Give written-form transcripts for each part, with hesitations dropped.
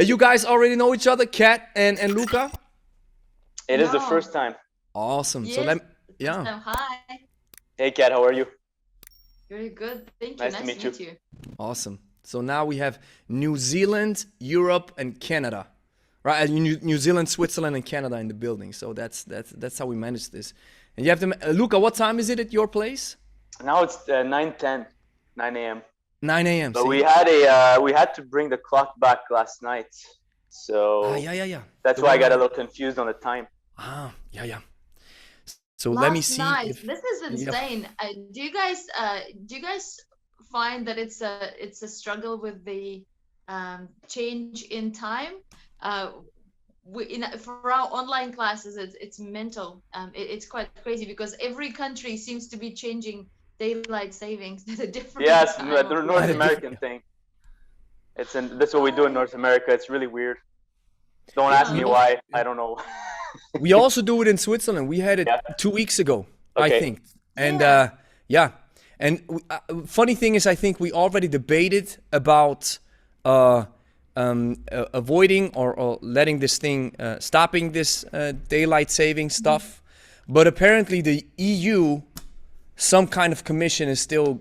You guys already know each other, Kat and Luca? It is the No. first time. Awesome. So Yes. First yeah, time. Hi. Hey, Kat, how are you? Very good. Thank you. Nice to Nice to meet you. meet you. awesome. So now we have New Zealand, Europe, and Canada, right? New Zealand, Switzerland, and Canada in the building. So that's how we manage this. And you have to, Luca. What time is it at your place? Now it's 9:10, 9 a.m. 9 a.m. But See? we had to bring the clock back last night, so Yeah. that's The why I one- got a little confused on the time. Yeah. So let me Last see night. if This is insane. Do you guys find that it's a struggle with the change in time? For our online classes, it's mental. It's quite crazy because every country seems to be changing daylight savings at a different Yes, time the of North At a life. American thing. That's what we do in North America. It's really weird. Don't ask me Yeah. why. I don't know. we also do it in Switzerland. We had it Yeah. 2 weeks ago, I Okay. think. And Yeah. yeah. And funny thing is, I think we already debated about avoiding or letting this thing, stopping this daylight saving stuff. But apparently the EU, some kind of commission is still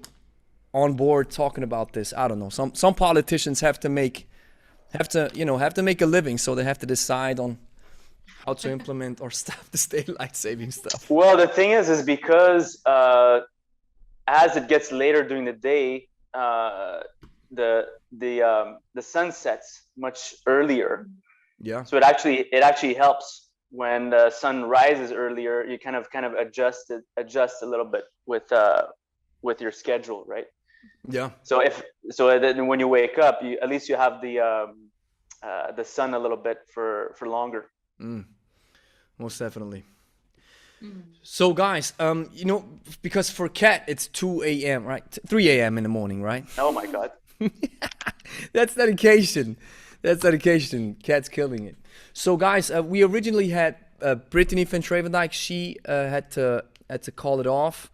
on board talking about this. I don't know. Some politicians have to make a living, so they have to decide on how to implement or stop this daylight saving stuff. Well, the thing is because as it gets later during the day, the sun sets much earlier. Yeah. So it actually helps when the sun rises earlier. You kind of adjust a little bit with your schedule, right? Yeah. So then when you wake up, at least you have the sun a little bit for longer. Most definitely. Mm. So guys, because for Kat it's 2 a.m., right? 3 a.m. in the morning, right? Oh my God. That's dedication. That's dedication. Kat's killing it. So guys, we originally had Brittany van Trevendijk. She had to call it off.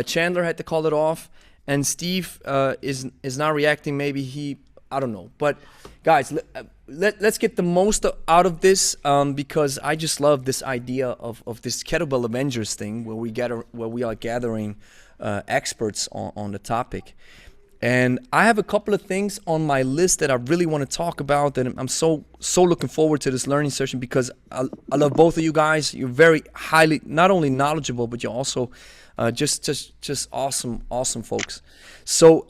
Chandler had to call it off, and Steve is now reacting. Maybe I don't know. But guys, let's get the most out of this because I just love this idea of this Kettlebell Avengers thing where we are gathering experts on the topic. And I have a couple of things on my list that I really want to talk about, and I'm so looking forward to this learning session because I love both of you guys. You're very highly, not only knowledgeable, but you're also just awesome folks. So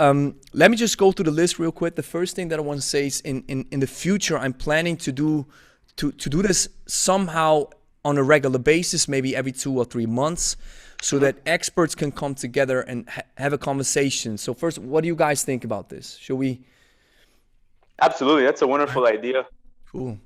let me just go through the list real quick. The first thing that I want to say is in the future, I'm planning to do this somehow on a regular basis, maybe every 2 or 3 months, so that experts can come together and have a conversation. So first, what do you guys think about this? Should we? Absolutely, that's a wonderful idea. Cool.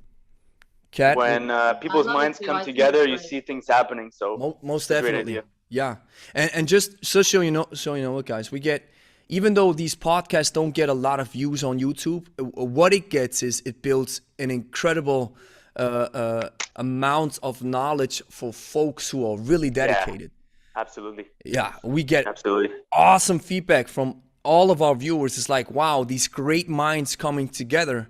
Kat? When people's I love it minds too. come I think together, it's you great. see things happening. So Most a great definitely. idea. Yeah. And just so you know, guys, we get, even though these podcasts don't get a lot of views on YouTube, what it gets is it builds an incredible amount of knowledge for folks who are really dedicated. Absolutely. Yeah, we get Absolutely. awesome feedback from all of our viewers. It's like, wow, these great minds coming together.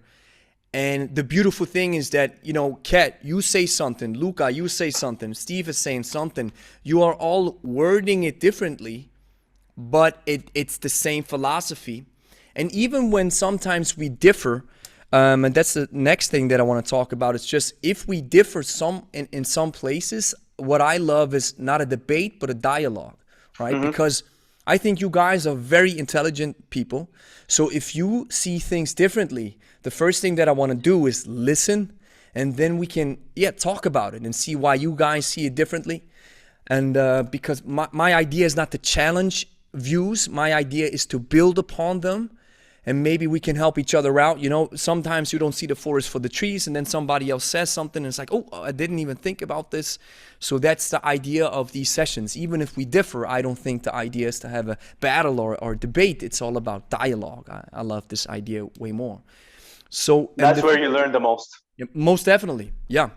And the beautiful thing is that, Kat, you say something, Luca, you say something, Steve is saying something. You are all wording it differently, but it's the same philosophy. And even when sometimes we differ, and that's the next thing that I want to talk about, it's just if we differ in some places, what I love is not a debate, but a dialogue, right? Because I think you guys are very intelligent people. So if you see things differently, the first thing that I want to do is listen, and then we can, talk about it and see why you guys see it differently. And because my idea is not to challenge views, my idea is to build upon them. And maybe we can help each other out. Sometimes you don't see the forest for the trees, and then somebody else says something, and it's like, oh, I didn't even think about this. So that's the idea of these sessions. Even if we differ, I don't think the idea is to have a battle or debate. It's all about dialogue. I love this idea way more. So That's where you learn the most. Most definitely, yeah.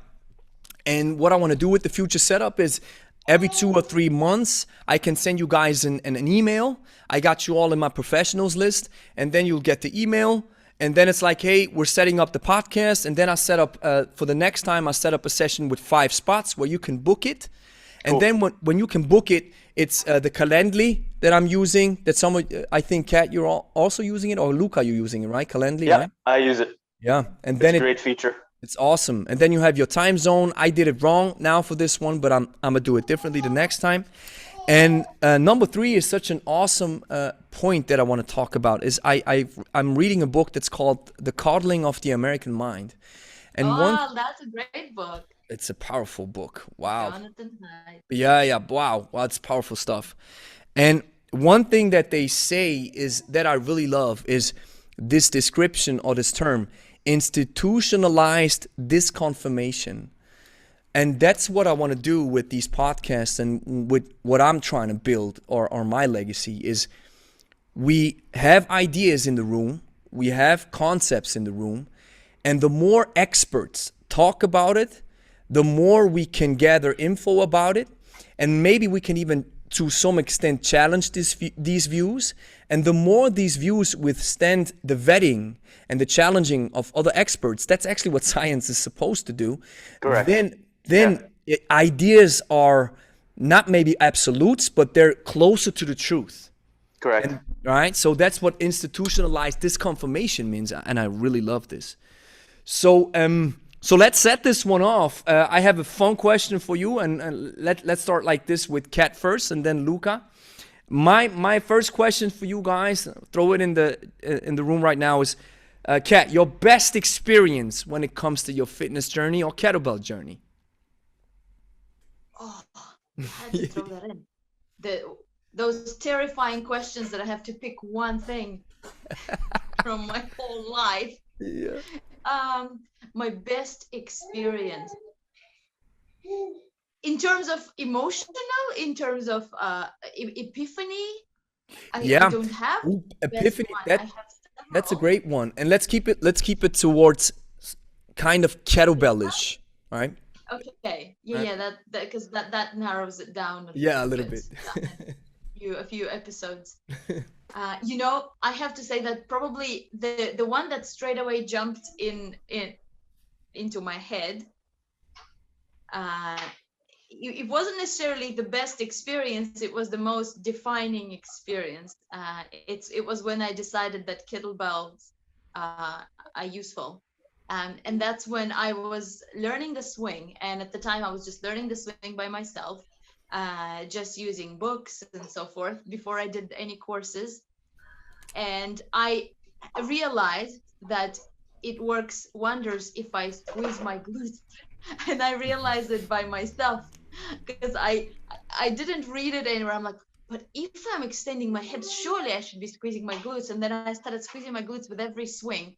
And what I want to do with the future setup is every 2 or 3 months, I can send you guys an email. I got you all in my professionals list, and then you'll get the email, And then it's like, hey, we're setting up the podcast. And then I set up, for the next time, I set up a session with 5 spots where you can book it. And Cool. then when you can book it, it's the Calendly that I'm using. That I think, Kat, you're also using it, or Luca, you're using it, right? Calendly, Yeah, right? I use it. Yeah. And It's then a great feature. it's awesome. And then you have your time zone. I did it wrong now for this one, but I'm gonna do it differently the next time. And number 3 is such an awesome point that I want to talk about. Is I'm reading a book that's called The Coddling of the American Mind, and That's a great book. it's a powerful book. Wow. Jonathan Hyde. Yeah. Wow. It's powerful stuff. And one thing that they say is that I really love is this description or this term, institutionalized disconfirmation. And that's what I want to do with these podcasts and with what I'm trying to build or my legacy is we have ideas in the room, we have concepts in the room, and the more experts talk about it, the more we can gather info about it, and maybe we can even to some extent challenge these views. And the more these views withstand the vetting and the challenging of other experts, that's actually what science is supposed to do. Correct. Then ideas are not maybe absolutes, but they're closer to the truth. Correct. Right? So that's what institutionalized disconfirmation means, and I really love this. So let's set this one off. I have a fun question for you, and let's start like this with Kat first, and then Luca. My first question for you guys, throw it in the room right now, is Kat, your best experience when it comes to your fitness journey or kettlebell journey. Oh, I had to throw that in. Those terrifying questions that I have to pick one thing from my whole life. Yeah. My best experience in terms of emotional, in terms of epiphany. I don't have Ooh, best epiphany. one. I have That's a several. great one, and let's keep it towards kind of kettlebellish, right? Okay. Right. Yeah, that because that narrows it down Yeah, a little bit. A few episodes. I have to say that probably the one that straight away jumped into my head. It wasn't necessarily the best experience. It was the most defining experience. It was when I decided that kettlebells are useful. And that's when I was learning the swing. And at the time, I was just learning the swing by myself, just using books and so forth before I did any courses. And I realized that it works wonders if I squeeze my glutes. And I realized it by myself because I didn't read it anywhere. I'm like, but if I'm extending my hips, surely I should be squeezing my glutes. And then I started squeezing my glutes with every swing.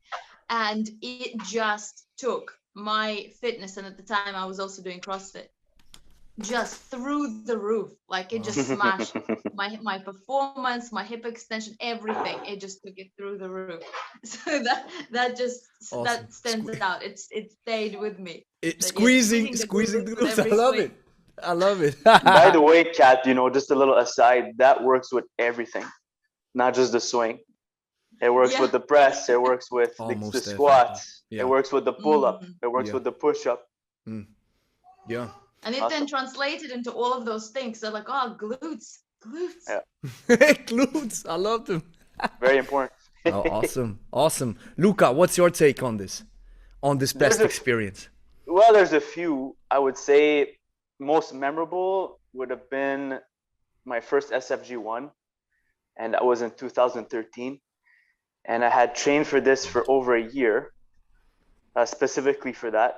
And it just took my fitness. And at the time I was also doing CrossFit, just through the roof. Like it just smashed my performance, my hip extension, everything. It just took it through the roof. So that just Awesome. that stands out. It stayed with me. Squeezing the the glutes with glutes. every swing. I love it. By the way, Kat, just a little aside, that works with everything, not just the swing. It works with the press. It works with the squats. Yeah. It works with the pull-up. It works Yeah. with the push-up. Yeah. And it then translated into all of those things. So like, oh, glutes. Yeah. Glutes. I love them. Very important. Oh, awesome. Luca, what's your take on this best experience? Well, there's a few. I would say most memorable would have been my first SFG1, and that was in 2013. And I had trained for this for over a year, specifically for that.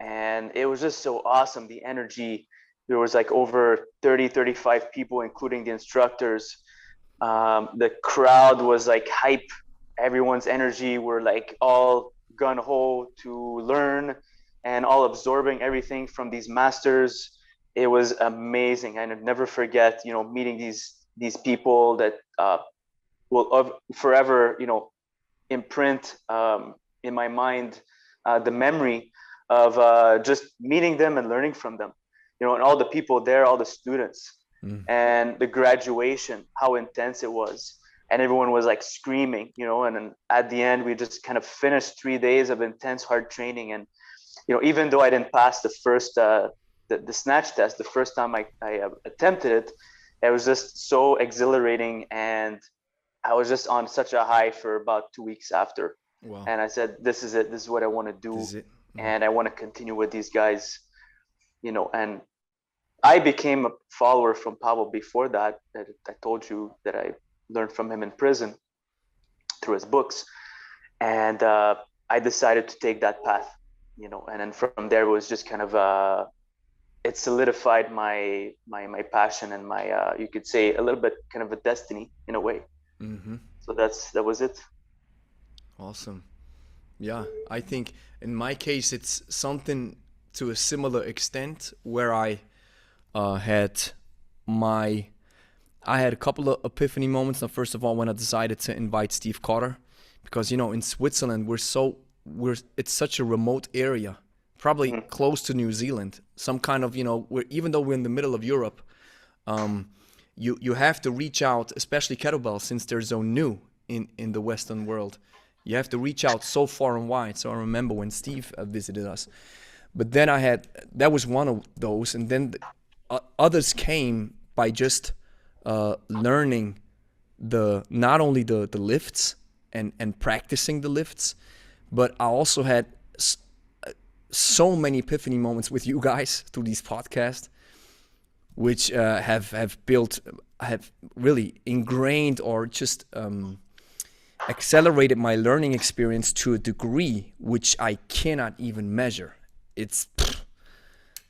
And it was just so awesome. The energy, there was like over 30, 35 people, including the instructors. The crowd was like hype. Everyone's energy were like all gung-ho to learn and all absorbing everything from these masters. It was amazing. And I'll never forget, meeting these people that will forever, imprint in my mind the memory of just meeting them and learning from them, and all the people there, all the students, and the graduation, how intense it was. and everyone was like screaming, you know. And then at the end, we just kind of finished 3 days of intense hard training. And you know, even though I didn't pass the first the snatch test the first time I attempted it, it was just so exhilarating, and I was just on such a high for about 2 weeks after. Wow. And I said, this is it. This is what I want to do. This is it. And I want to continue with these guys, you know. And I became a follower from Pablo before that I told you that I learned from him in prison through his books. And I decided to take that path, you know. And then from there, it was just kind of, it solidified my passion and my, you could say a little bit kind of a destiny in a way. Mm-hmm. So that was it. Awesome. Yeah, I think in my case it's something to a similar extent where I had a couple of epiphany moments. Now, first of all, when I decided to invite Steve Cotter, because you know in Switzerland it's such a remote area, probably close to New Zealand. Some kind of, you know, even though we're in the middle of Europe, you have to reach out, especially kettlebells, since they're so new in the Western world. You have to reach out so far and wide. So I remember when Steve visited us. But then that was one of those. And then others came by just learning not only the lifts and practicing the lifts, but I also had so many epiphany moments with you guys through these podcasts, which have really ingrained or just accelerated my learning experience to a degree which I cannot even measure.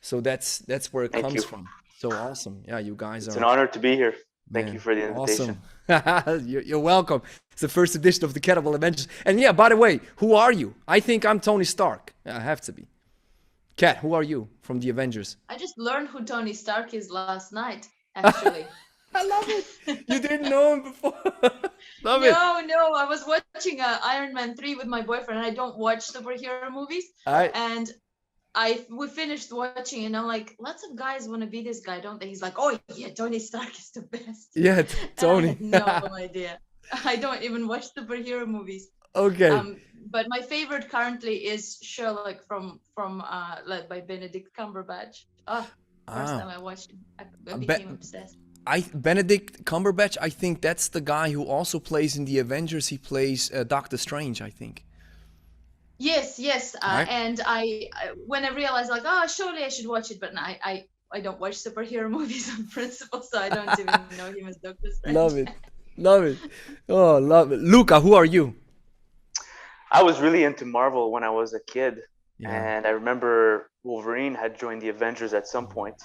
So that's where it comes from. So awesome. Yeah, you guys It's an honor to be here. Thank you for the invitation. Awesome. You're welcome. It's the first edition of the Kettlebell Avengers. And yeah, by the way, who are you? I think I'm Tony Stark. I have to be. Kat, who are you from the Avengers? I just learned who Tony Stark is last night, actually. I love it. You didn't know him before. Love it. No, I was watching Iron Man 3 with my boyfriend. I don't watch superhero movies. And we finished watching, and I'm like, lots of guys want to be this guy, don't they? He's like, oh yeah, Tony Stark is the best. Yeah, Tony. No idea. I don't even watch superhero movies. Okay. But my favorite currently is Sherlock from led by Benedict Cumberbatch. First time I watched him, I became obsessed. Benedict Cumberbatch, I think that's the guy who also plays in the Avengers. He plays Doctor Strange, I think. Yes. Right. And when I realized, like, surely I should watch it, but no, I don't watch superhero movies on principle, so I don't even know him as Doctor Strange. Love it. Oh, love it. Luca, who are you? I was really into Marvel when I was a kid. Yeah. And I remember Wolverine had joined the Avengers at some point.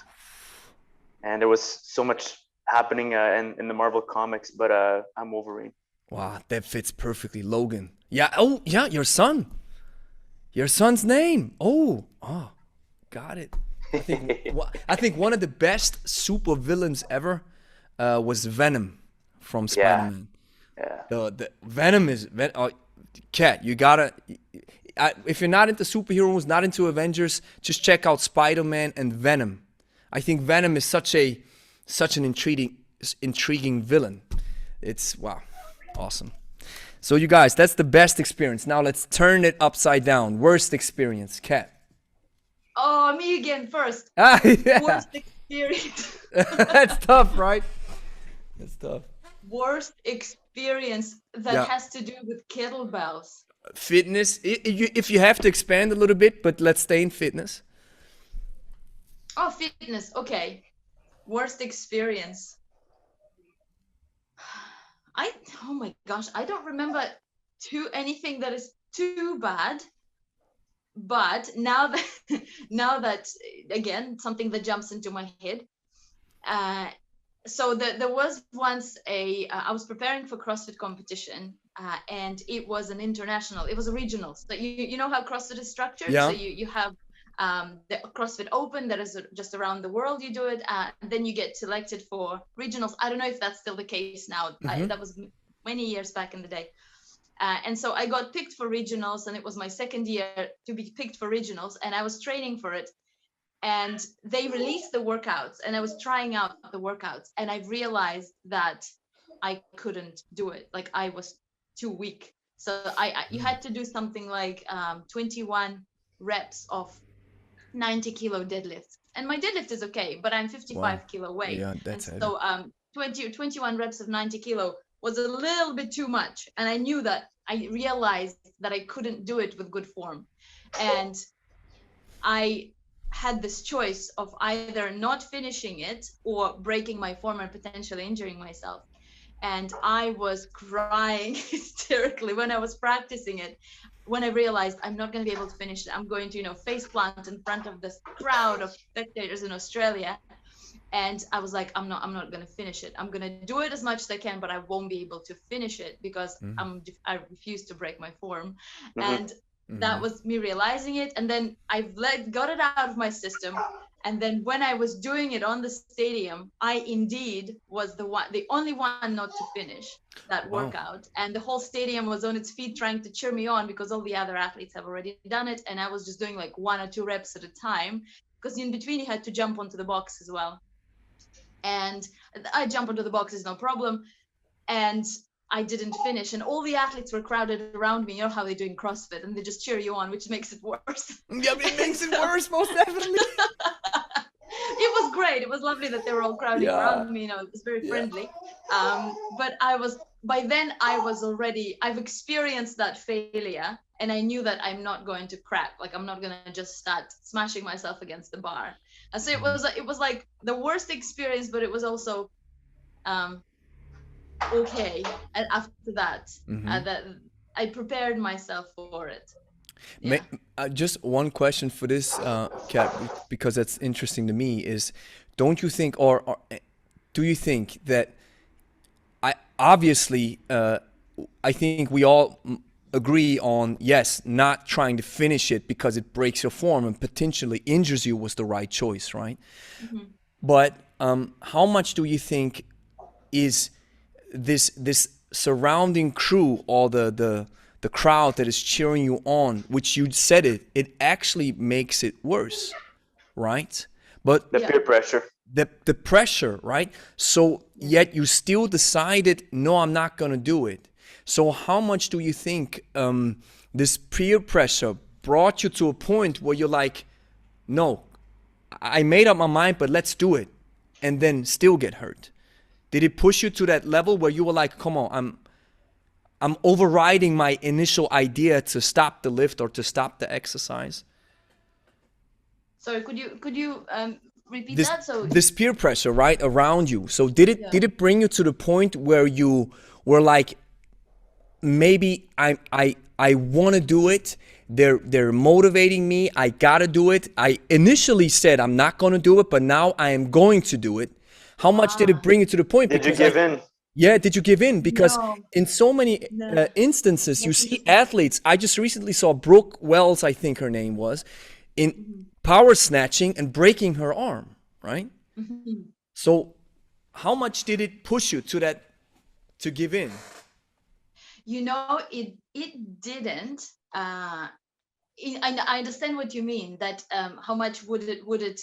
And there was so much happening in the Marvel comics, but I'm Wolverine. Wow, that fits perfectly. Logan. Yeah. Oh, yeah, your son. Your son's name. Oh, got it. I think one of the best super villains ever was Venom from Spider-Man. Yeah. The Venom is... Kat, you gotta... if you're not into superheroes, not into Avengers, just check out Spider-Man and Venom. I think Venom is such an intriguing villain. It's, wow, awesome. So you guys, that's the best experience. Now let's turn it upside down. Worst experience, Kat. Oh, me again first. Yeah. Worst experience. That's tough, right? That's tough. Worst experience that has to do with kettlebells. Fitness, if you have to expand a little bit, but let's stay in fitness. Oh, fitness. Okay. Worst experience. Oh my gosh, I don't remember anything that is too bad. But now that again, something that jumps into my head. So there was once I was preparing for CrossFit competition, and it was an international. It was a regional. So you know how CrossFit is structured. Yeah. So you have the CrossFit Open that is just around the world. You do it, and then you get selected for regionals. I don't know if that's still the case now. That was many years back in the day. And so I got picked for regionals, and it was my second year to be picked for regionals, and I was training for it. And they released the workouts, and I was trying out the workouts, and I realized that I couldn't do it. Like I was too weak. So you had to do something like 21 reps of 90 kilo deadlifts. And my deadlift is okay, but I'm 55 Wow. kilo weight. Yeah, And that's heavy. so 21 reps of 90 kilo was a little bit too much. And I knew that, I realized that I couldn't do it with good form. And I had this choice of either not finishing it or breaking my form and potentially injuring myself. And I was crying hysterically when I was practicing it. When I realized I'm not going to be able to finish it, I'm going to, face plant in front of this crowd of spectators in Australia. And I was like, I'm not going to finish it. I'm going to do it as much as I can, but I won't be able to finish it because I refuse to break my form. And that was me realizing it. And then I got it out of my system. And then when I was doing it on the stadium, I indeed was the only one not to finish that workout. And the whole stadium was on its feet trying to cheer me on because all the other athletes have already done it. And I was just doing like 1 or 2 reps at a time, because in between you had to jump onto the box as well. And I jump onto the boxes, no problem. And I didn't finish, and all the athletes were crowded around me. You know how they do in CrossFit, and they just cheer you on, which makes it worse. Yeah, it makes it worse, most definitely. It was great. It was lovely that they were all crowding around me. It was very friendly. But by then I've experienced that failure, and I knew that I'm not going to crack. Like I'm not gonna just start smashing myself against the bar. And so it was like the worst experience, but it was also okay. And after that, that I prepared myself for it. Yeah. Just one question for this, Kat, because that's interesting to me, is don't you think, or do you think that I think we all agree on, yes, not trying to finish it because it breaks your form and potentially injures you was the right choice, right? But how much do you think is this surrounding crew, or the crowd that is cheering you on, which you said it actually makes it worse, right? But the peer pressure. The pressure, right? So yet you still decided, no, I'm not gonna do it. So how much do you think this peer pressure brought you to a point where you're like, no, I made up my mind, but let's do it, and then still get hurt? Did it push you to that level where you were like, come on, I'm overriding my initial idea to stop the lift or to stop the exercise? Sorry, could you repeat that? So this peer pressure, right, around you. So did it bring you to the point where you were like, maybe I want to do it. They're motivating me. I gotta do it. I initially said I'm not gonna do it, but now I am going to do it. How much did it bring you to the point? Did you give in? Yeah, did you give in? Because No. in so many instances, you see athletes. I just recently saw Brooke Wells, I think her name was, in power snatching and breaking her arm, right? So how much did it push you to give in? It didn't. I understand what you mean, that how much would it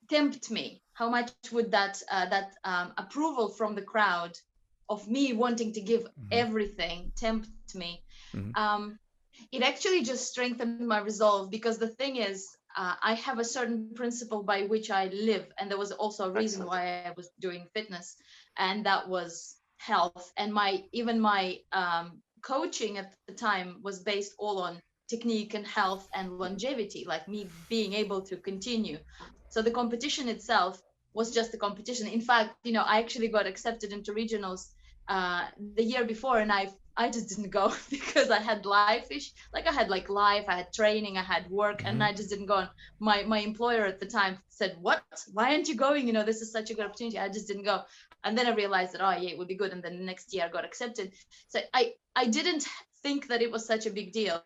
tempt me? How much would that approval from the crowd of me wanting to give everything tempt me? It actually just strengthened my resolve, because the thing is, I have a certain principle by which I live, and there was also a reason why I was doing fitness, and that was health. And my coaching at the time was based all on technique and health and longevity, like me being able to continue. So the competition itself was just a competition. In fact, I actually got accepted into regionals the year before, and I just didn't go because I had life-ish. Like I had life, I had training, I had work, and I just didn't go. And my employer at the time said, "What? Why aren't you going? This is such a good opportunity." I just didn't go. And then I realized that, it would be good. And then the next year I got accepted. So I didn't think that it was such a big deal,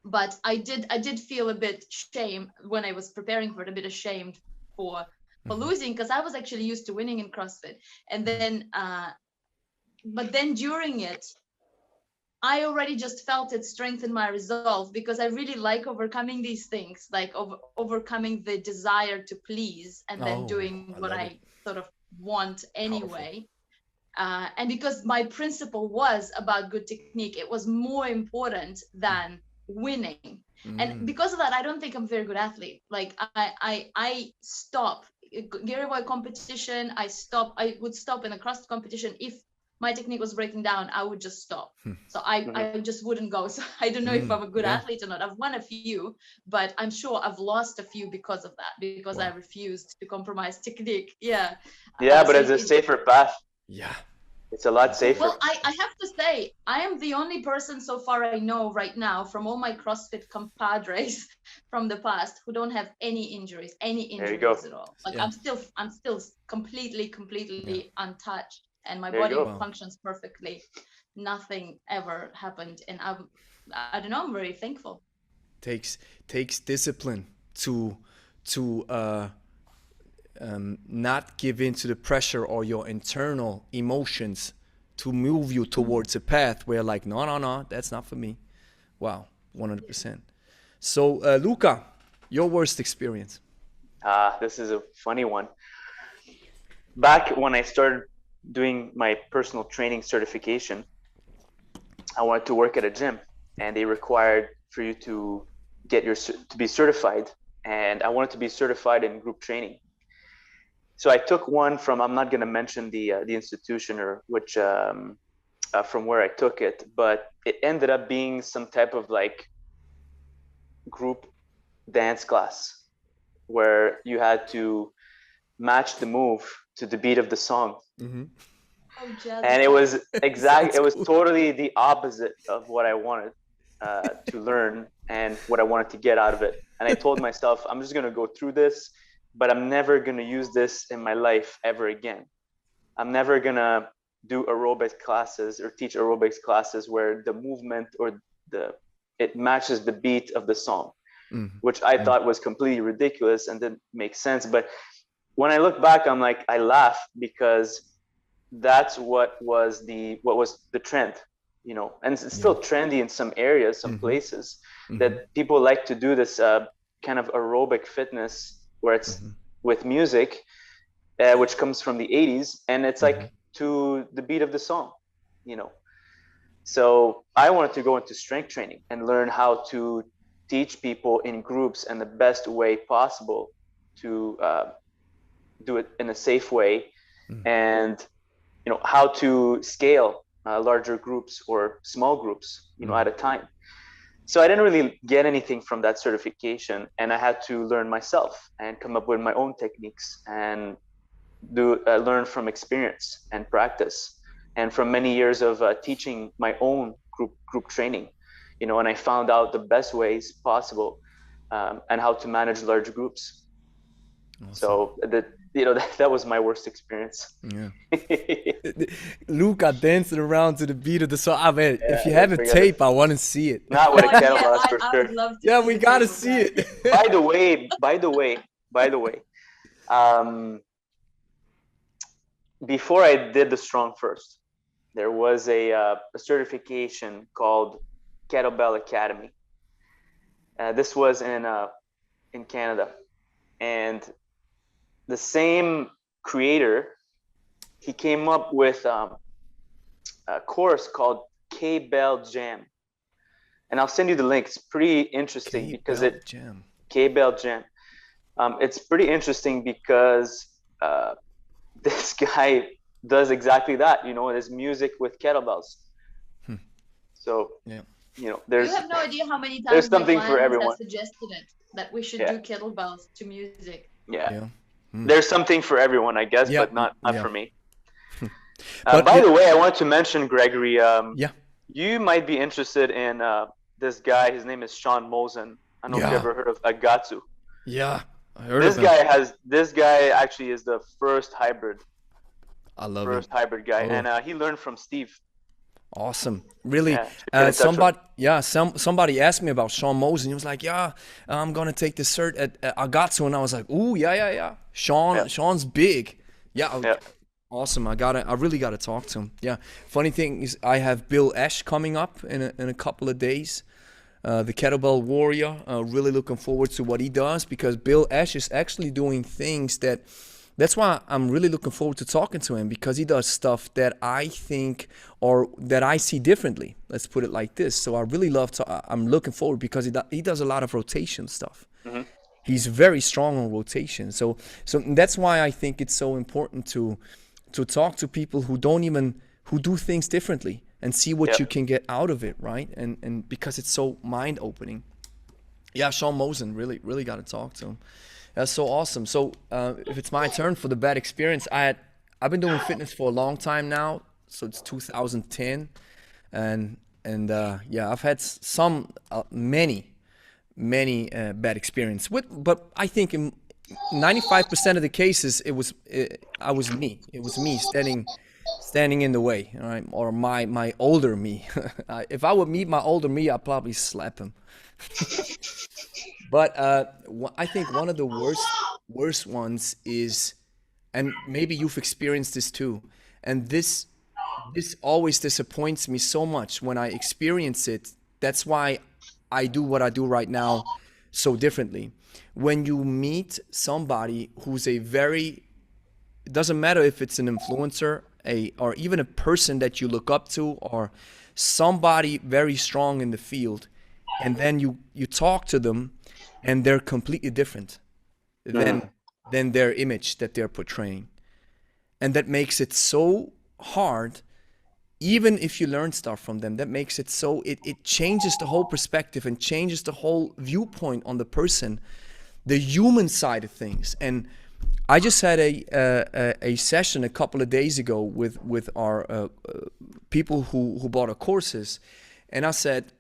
but I did feel a bit shame when I was preparing for it, a bit ashamed for losing, because I was actually used to winning in CrossFit. And then, but then during it, I already just felt it strengthened my resolve, because I really like overcoming these things, like overcoming the desire to please and then doing what I sort of want anyway. And because my principle was about good technique, it was more important than winning. And because of that, I don't think I'm a very good athlete. Like I stop Gary Boy competition. I would stop in a cross competition. If my technique was breaking down, I would just stop. So I just wouldn't go. So I don't know if I'm a good athlete or not. I've won a few, but I'm sure I've lost a few because of that, because I refused to compromise technique. Yeah. Yeah, but it's a safer path. Yeah. It's a lot safer. Well, I have to say, I am the only person so far I know right now from all my CrossFit compadres from the past who don't have any injuries at all. Like I'm still completely untouched, and my body functions perfectly. Nothing ever happened, and I don't know. I'm very thankful. Takes discipline to not give in to the pressure or your internal emotions to move you towards a path where like, no, that's not for me. Wow, 100%. So, Louka, your worst experience? This is a funny one. Back when I started doing my personal training certification, I wanted to work at a gym, and they required for you to to be certified, and I wanted to be certified in group training. So I took one from, I'm not going to mention the institution or which from where I took it, but it ended up being some type of like group dance class where you had to match the move to the beat of the song. And it was it was totally the opposite of what I wanted to learn and what I wanted to get out of it. And I told myself, I'm just going to go through this, but I'm never going to use this in my life ever again. I'm never going to do aerobics classes or teach aerobics classes where the movement or it matches the beat of the song, which I thought was completely ridiculous and didn't make sense. But when I look back, I'm like, I laugh because that's what was the trend, you know, and it's still trendy in some areas, some places that people like to do this kind of aerobic fitness where it's with music, which comes from the 80s, and it's like to the beat of the song, you know. So I wanted to go into strength training and learn how to teach people in groups and the best way possible to do it in a safe way, and you know how to scale larger groups or small groups, you know, at a time. So I didn't really get anything from that certification, and I had to learn myself and come up with my own techniques and learn from experience and practice, and from many years of teaching my own group training, you know. And I found out the best ways possible and how to manage large groups. Awesome. So that was my worst experience. Yeah. Louka dancing around to the beat of the song. I mean, if you have a tape, I want to see it. Not with a kettlebell, that's for sure. Yeah, we gotta see it. By the way, before I did the Strong First, there was a certification called Kettlebell Academy. This was in Canada, and the same creator, he came up with a course called K-Bell Jam, and I'll send you the link. It's pretty interesting because K-Bell Jam. It's pretty interesting because this guy does exactly that. You know, there's music with kettlebells. So you know, you have no idea how many times there's something for everyone. Suggested it that we should do kettlebells to music. There's something for everyone, I guess, but not for me. By the way, I want to mention, Gregory, you might be interested in this guy. His name is Sean Mosen. I don't know if you ever heard of Agatsu. Yeah, I heard of him. This guy actually is the first hybrid. I love first it. hybrid guy, and he learned from Steve. Awesome, really. Somebody asked me about Sean Mosen. He was like, "Yeah, I'm gonna take the cert at Agatsu," and I was like, "Ooh, yeah. Sean's big. Yeah. Awesome. I really gotta talk to him. Yeah. Funny thing is, I have Bill Esch coming up in a couple of days. The Kettlebell Warrior. Really looking forward to what he does, because Bill Esch is actually doing things that that's why I'm really looking forward to talking to him, because he does stuff that I think, or that I see differently. Let's put it like this. So I really love to. I'm looking forward because he does a lot of rotation stuff. Mm-hmm. He's very strong on rotation. So that's why I think it's so important to talk to people who do things differently and see what you can get out of it, right? And because it's so mind opening. Yeah, Sean Mosen, really got to talk to him. That's so awesome. So if it's my turn for the bad experience, I've been doing fitness for a long time now. So it's 2010, and yeah, I've had many bad experience but I think in 95% of the cases it was me. It was me standing in the way, all right, or my older me. If I would meet my older me, I'd probably slap him. But I think one of the worst ones is, and maybe you've experienced this too, and this always disappoints me so much when I experience it. That's why I do what I do right now so differently. When you meet somebody who's it doesn't matter if it's an influencer, or even a person that you look up to, or somebody very strong in the field, and then you talk to them and they're completely different than their image that they're portraying. And that makes it so hard, even if you learn stuff from them. That makes it so, it changes the whole perspective and changes the whole viewpoint on the person, the human side of things. And I just had a session a couple of days ago with our people who bought our courses, and I said,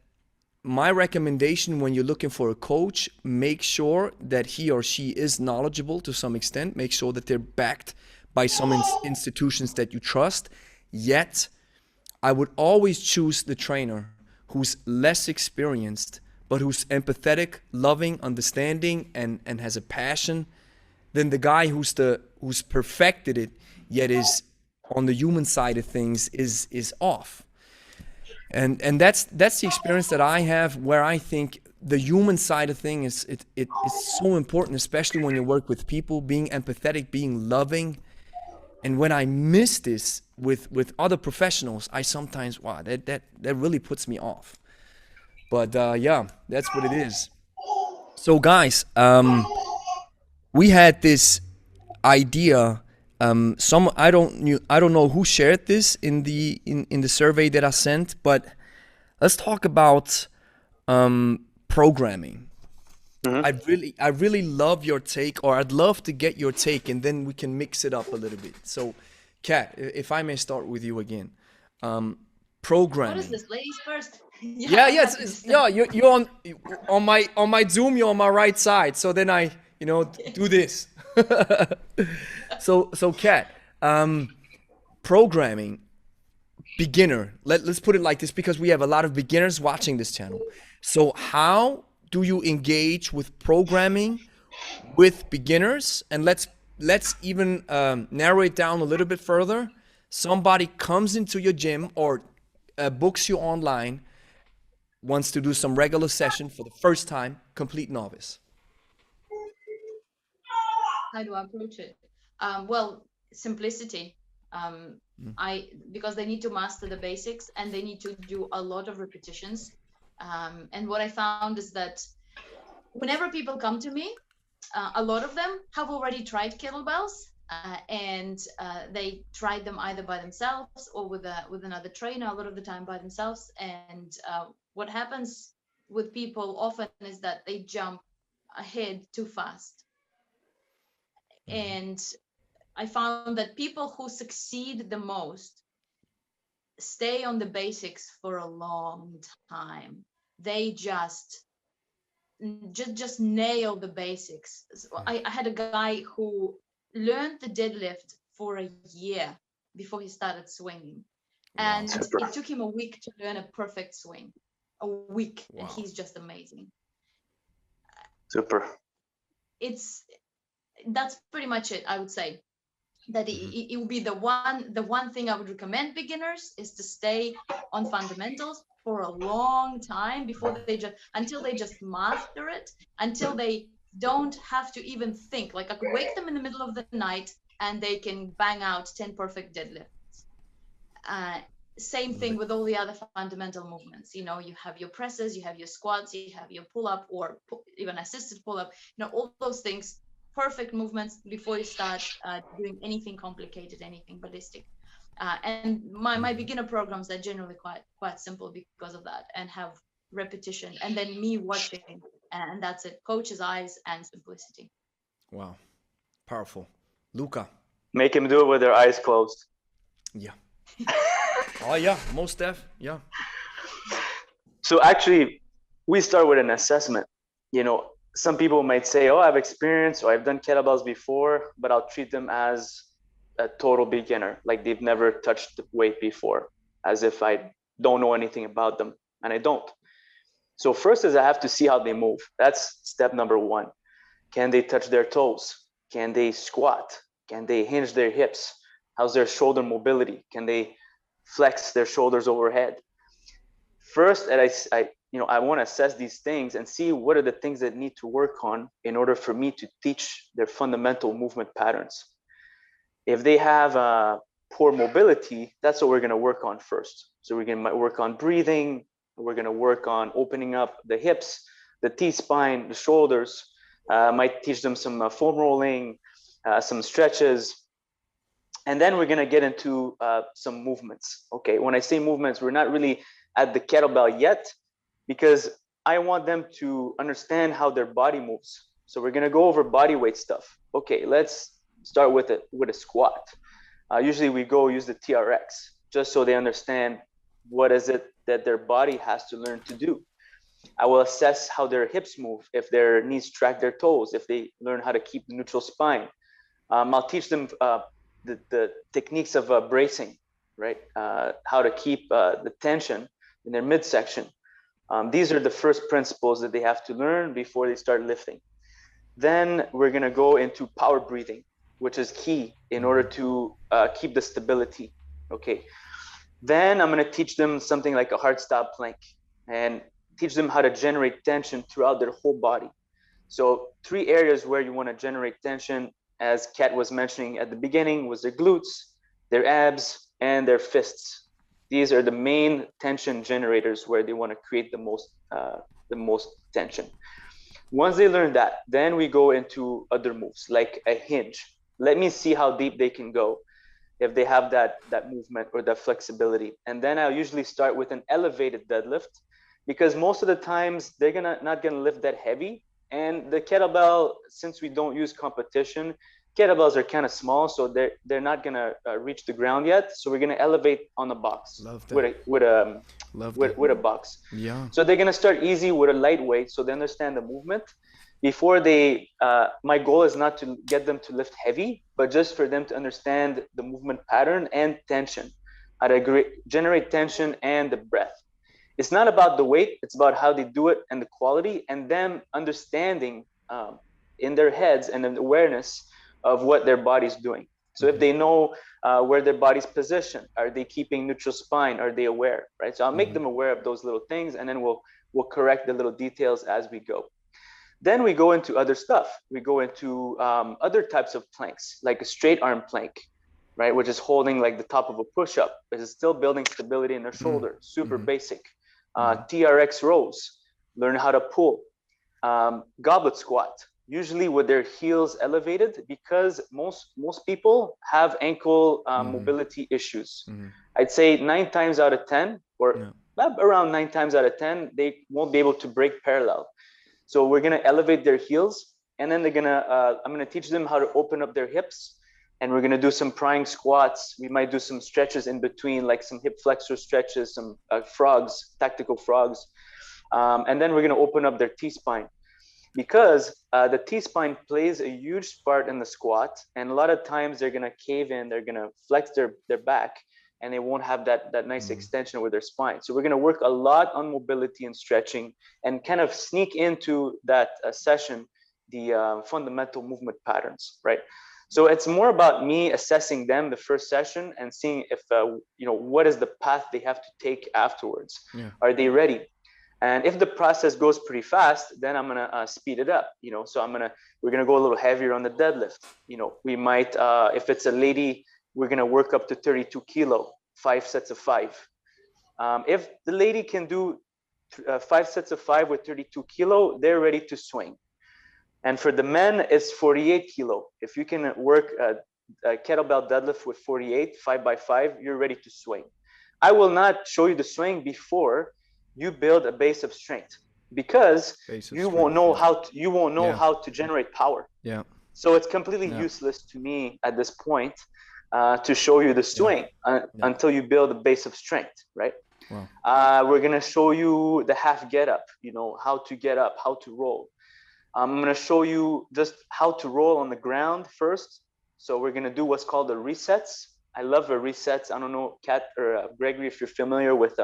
my recommendation when you're looking for a coach, make sure that he or she is knowledgeable to some extent. Make sure that they're backed by some institutions that you trust. Yet, I would always choose the trainer who's less experienced, but who's empathetic, loving, understanding, and has a passion, than the guy who's perfected it, yet is on the human side of things is off. And that's the experience that I have, where I think the human side of things is so important, especially when you work with people, being empathetic, being loving. And when I miss this with other professionals, I sometimes, wow, that really puts me off. But yeah, that's what it is. So guys, we had this idea. I don't know who shared this in the survey that I sent, but let's talk about programming. I really love your take, or I'd love to get your take, and then we can mix it up a little bit. So, Kat, if I may start with you again, programming. What is this, ladies first? Yeah, you're on my Zoom. You're on my right side, so then I do this. So Kat, programming, beginner. Let's put it like this, because we have a lot of beginners watching this channel. So how do you engage with programming with beginners? And let's even narrow it down a little bit further. Somebody comes into your gym or books you online, wants to do some regular session for the first time, complete novice. How do I approach it? Well, simplicity. Because they need to master the basics and they need to do a lot of repetitions. And what I found is that whenever people come to me, a lot of them have already tried kettlebells, and they tried them either by themselves or with another trainer, a lot of the time by themselves. And what happens with people often is that they jump ahead too fast. And I found that people who succeed the most stay on the basics for a long time. They just nail the basics. So I had a guy who learned the deadlift for a year before he started swinging. And it took him a week to learn a perfect swing. A week. Wow. And he's just amazing. Super. That's pretty much it, I would say. That it would be the one thing I would recommend beginners is to stay on fundamentals for a long time until they just master it, until they don't have to even think. Like I could wake them in the middle of the night and they can bang out 10 perfect deadlifts. Uh, Same thing with all the other fundamental movements. You know, you have your presses, you have your squats, you have your pull-up or even assisted pull-up. You know, all those things, perfect movements before you start doing anything complicated, anything ballistic. And my beginner programs are generally quite simple because of that, and have repetition, and then me watching, and that's it. Coach's eyes and simplicity. Wow. Powerful. Luca. Make him do it with their eyes closed. Yeah. Oh yeah, most def. Yeah. So actually, we start with an assessment. You know, some people might say, "Oh, I've experienced or I've done kettlebells before," but I'll treat them as a total beginner, like they've never touched the weight before, as if I don't know anything about them, and I don't. So first is I have to see how they move. That's step number one. Can they touch their toes? Can they squat? Can they hinge their hips? How's their shoulder mobility? Can they flex their shoulders overhead? First, I want to assess these things and see what are the things that need to work on in order for me to teach their fundamental movement patterns. If they have poor mobility, that's what we're going to work on first. So we're going to work on breathing. We're going to work on opening up the hips, the T-spine, the shoulders. Might teach them some foam rolling, some stretches. And then we're going to get into some movements. Okay, when I say movements, we're not really at the kettlebell yet, because I want them to understand how their body moves. So we're going to go over body weight stuff. Okay, let's start with a squat. Usually we go use the TRX just so they understand what is it that their body has to learn to do. I will assess how their hips move, if their knees track their toes, if they learn how to keep the neutral spine. I'll teach them the techniques of bracing, right? How to keep the tension in their midsection. These are the first principles that they have to learn before they start lifting. Then we're going to go into power breathing, which is key in order to keep the stability. Okay. Then I'm going to teach them something like a hard stop plank and teach them how to generate tension throughout their whole body. So 3 areas where you want to generate tension, as Kat was mentioning at the beginning, was their glutes, their abs, and their fists. These are the main tension generators where they want to create the most tension. Once they learn that, then we go into other moves like a hinge. Let me see how deep they can go if they have that movement or that flexibility. And then I'll usually start with an elevated deadlift, because most of the times they're not gonna lift that heavy. And the kettlebell, since we don't use competition, kettlebells are kind of small, so they're not gonna reach the ground yet. So we're gonna elevate on a box with a box. Yeah. So they're gonna start easy with a lightweight, so they understand the movement. Before they, my goal is not to get them to lift heavy, but just for them to understand the movement pattern and tension, how to generate tension and the breath. It's not about the weight, it's about how they do it and the quality, and them understanding in their heads and an awareness of what their body's doing. So if they know where their body's positioned, are they keeping neutral spine? Are they aware, right? So I'll make them aware of those little things, and then we'll correct the little details as we go. Then we go into other stuff. We go into other types of planks, like a straight arm plank, right? Which is holding like the top of a push-up, but it's still building stability in their shoulder. Super basic. TRX rows, learn how to pull. Goblet squat, usually with their heels elevated, because most people have ankle mobility issues. I'd say 9 times out of 10, or around 9 times out of 10, they won't be able to break parallel. So we're gonna elevate their heels, and then I'm gonna teach them how to open up their hips, and we're gonna do some prying squats. We might do some stretches in between, like some hip flexor stretches, some frogs, tactical frogs, and then we're gonna open up their T-spine, because the T-spine plays a huge part in the squat, and a lot of times they're gonna cave in, they're gonna flex their back, and they won't have that nice extension with their spine. So we're gonna work a lot on mobility and stretching, and kind of sneak into that session the fundamental movement patterns, right? So it's more about me assessing them the first session and seeing if what is the path they have to take afterwards. Are they ready? And if the process goes pretty fast, then I'm gonna speed it up, So we're gonna go a little heavier on the deadlift. We might, if it's a lady, we're gonna work up to 32 kilo, 5 sets of 5. If the lady can do 5 sets of 5 with 32 kilo, they're ready to swing. And for the men, it's 48 kilo. If you can work a kettlebell deadlift with 48, 5 by 5, you're ready to swing. I will not show you the swing before you build a base of strength, because you won't know how to generate power. Yeah. So it's completely useless to me at this point to show you the swing until you build a base of strength, right? Wow. We're gonna show you the half get up, how to get up, how to roll. I'm gonna show you just how to roll on the ground first. So we're gonna do what's called the resets. I love the resets. I don't know, Kat or Gregory, if you're familiar with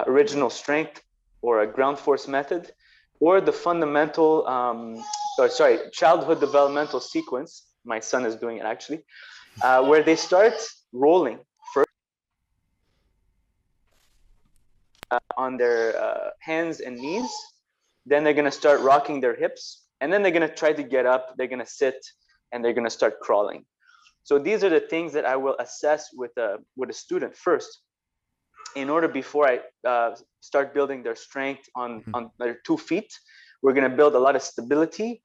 original strength or a ground force method, or the fundamental, childhood developmental sequence. My son is doing it actually, where they start rolling first on their hands and knees. Then they're gonna start rocking their hips, and then they're gonna try to get up. They're gonna sit, and they're gonna start crawling. So these are the things that I will assess with a student first, in order before I start building their strength on their 2 feet. We're gonna build a lot of stability,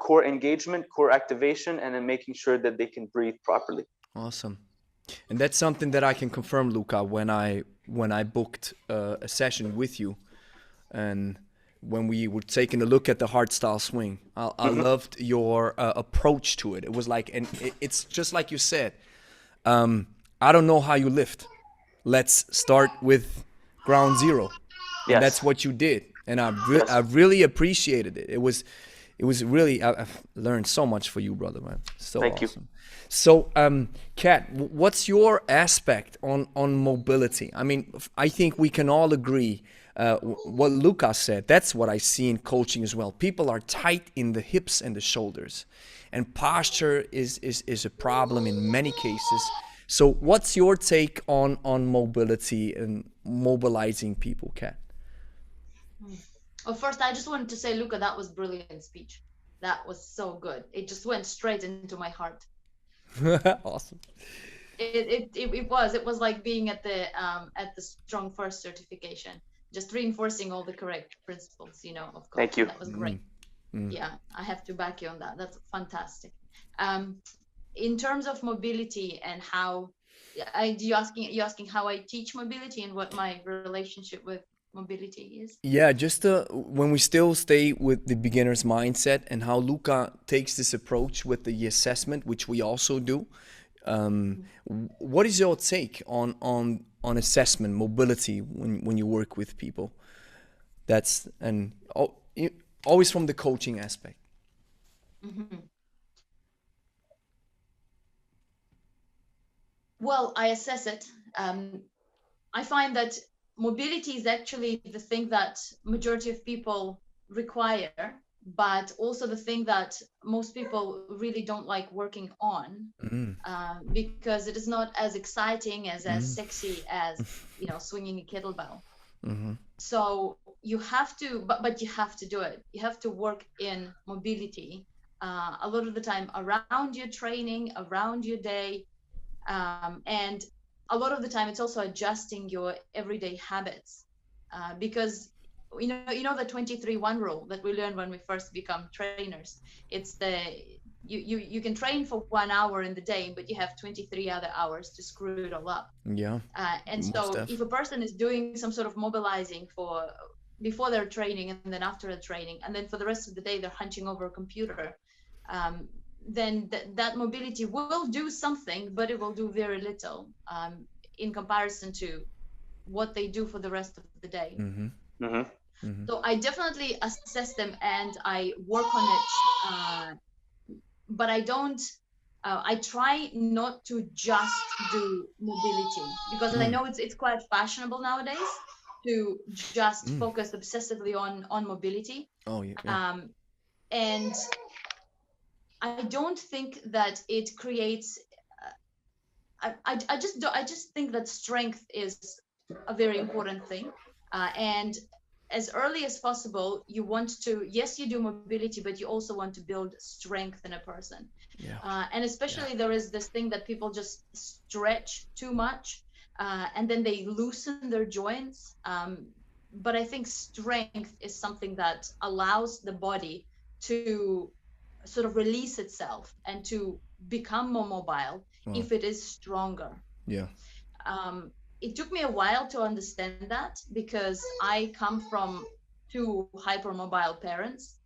core engagement, core activation, and then making sure that they can breathe properly. Awesome. And that's something that I can confirm, Luca, when I booked a session with you, and when we were taking a look at the hardstyle swing, I loved your approach to it. It was like, and it's just like you said, I don't know how you lift. Let's start with ground zero. And that's what you did. And I really appreciated it. It was really, I've learned so much for you, brother, man. So Thank awesome. you. So, Kat, what's your aspect on mobility? I mean, I think we can all agree what Luca said. That's what I see in coaching as well. People are tight in the hips and the shoulders, and posture is a problem in many cases. So, what's your take on mobility and mobilizing people, Kat? Well, first, I just wanted to say, Luca, that was brilliant speech. That was so good. It just went straight into my heart. Awesome. It was like being at the Strong First certification, just reinforcing all the correct principles, of course. Thank you. That was great. Yeah, I have to back you on that. That's fantastic. In terms of mobility and how you asking how I teach mobility and what my relationship with mobility is? Yeah, just when we still stay with the beginner's mindset and how Luca takes this approach with the assessment, which we also do. What is your take on assessment, mobility when you work with people? That's always from the coaching aspect. Mm-hmm. Well, I assess it. I find that mobility is actually the thing that majority of people require, but also the thing that most people really don't like working on, because it is not as exciting as sexy as swinging a kettlebell. So you have to, but you have to do it. You have to work in mobility a lot of the time around your training, around your day, and a lot of the time it's also adjusting your everyday habits, because you know the 23-1 rule that we learned when we first become trainers. It's you can train for 1 hour in the day, but you have 23 other hours to screw it all up. Yeah. And so if a person is doing some sort of mobilizing before their training and then after the training, and then for the rest of the day they're hunching over a computer, then that mobility will do something, but it will do very little in comparison to what they do for the rest of the day. So I definitely assess them and I work on it, but I don't. I try not to just do mobility, because I know it's quite fashionable nowadays to just focus obsessively on mobility. Oh yeah. And I don't think that it creates. I just think that strength is a very important thing, and as early as possible, you want to, yes, you do mobility, but you also want to build strength in a person. Yeah. And especially there is this thing that people just stretch too much, and then they loosen their joints. But I think strength is something that allows the body to sort of release itself and to become more mobile if it is stronger. Yeah. It took me a while to understand that, because I come from two hypermobile parents,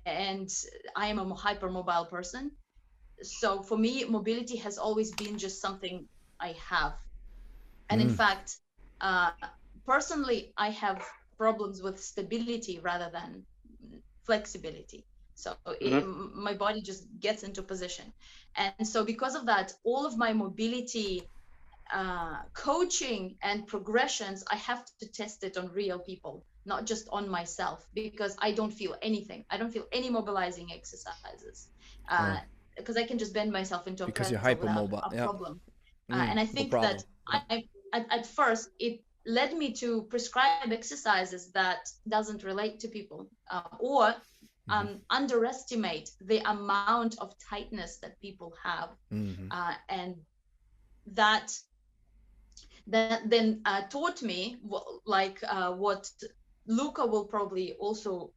and I am a hypermobile person. So for me, mobility has always been just something I have. And in fact, personally, I have problems with stability rather than flexibility. So my body just gets into position. And so because of that, all of my mobility coaching and progressions, I have to test it on real people, not just on myself, because I don't feel anything. I don't feel any mobilizing exercises, because I can just bend myself into a Because you're pretzel without hypermobile. a Yeah. problem. And I No think problem. that at first it led me to prescribe exercises that doesn't relate to people, or underestimate the amount of tightness that people have, and that then taught me what Louka will probably also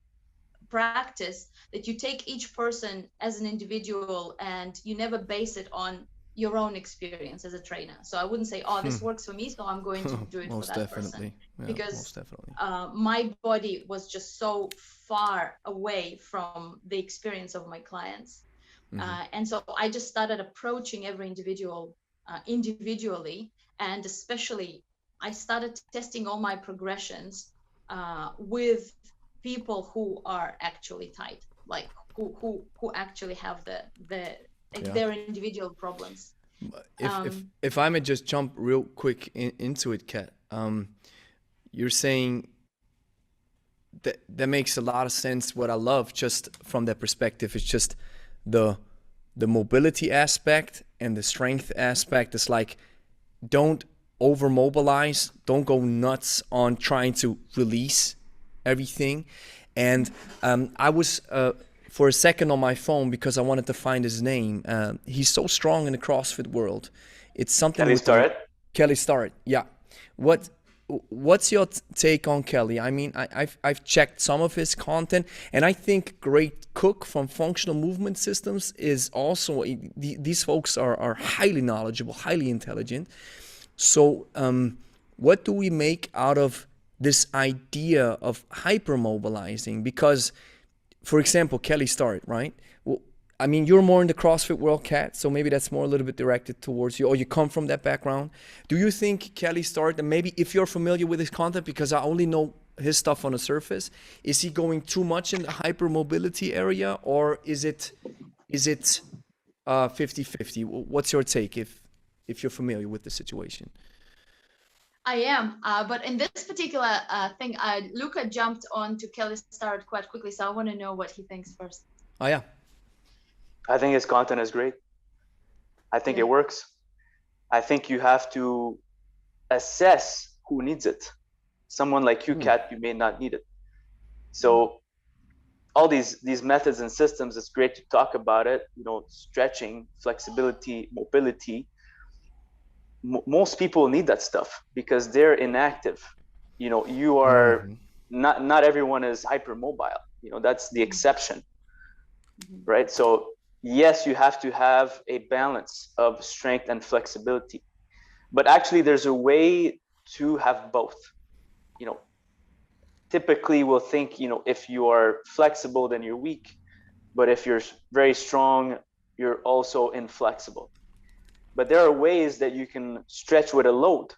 practice, that you take each person as an individual and you never base it on your own experience as a trainer. So I wouldn't say, oh, this works for me, so I'm going to do it for that person. Yeah, Because most definitely. my body was just so far away from the experience of my clients. And so I just started approaching every individual individually, and especially I started testing all my progressions with people who are actually tight, like who actually have their individual problems. If I may just jump real quick into it, Kat, you're saying that makes a lot of sense. What I love just from that perspective is just the mobility aspect and the strength aspect. Is like, don't over mobilize, don't go nuts on trying to release everything. And I was for a second on my phone because I wanted to find his name. He's so strong in the CrossFit world. It's something Kelly Starrett. Kelly Starrett, yeah. What's your take on Kelly? I mean, I've checked some of his content, and I think Great Cook from Functional Movement Systems is also, these folks are highly knowledgeable, highly intelligent. So what do we make out of this idea of hypermobilizing? Because, for example, Kelly Starrett, right? Well, I mean, you're more in the CrossFit world, Kat, so maybe that's more a little bit directed towards you, or you come from that background. Do you think Kelly Starrett, and maybe if you're familiar with his content, because I only know his stuff on the surface, is he going too much in the hypermobility area, or is it 50-50? What's your take if you're familiar with the situation? I am, but in this particular thing, Louka jumped on to Kelly Starrett quite quickly, so I want to know what he thinks first. Oh, yeah. I think his content is great. I think it works. I think you have to assess who needs it. Someone like you, Kat, you may not need it. So all these methods and systems, it's great to talk about it, stretching, flexibility, mobility. Most people need that stuff because they're inactive. You are not everyone is hypermobile. That's the exception, right? So yes, you have to have a balance of strength and flexibility, but actually there's a way to have both. Typically we'll think, if you are flexible, then you're weak, but if you're very strong, you're also inflexible. But there are ways that you can stretch with a load.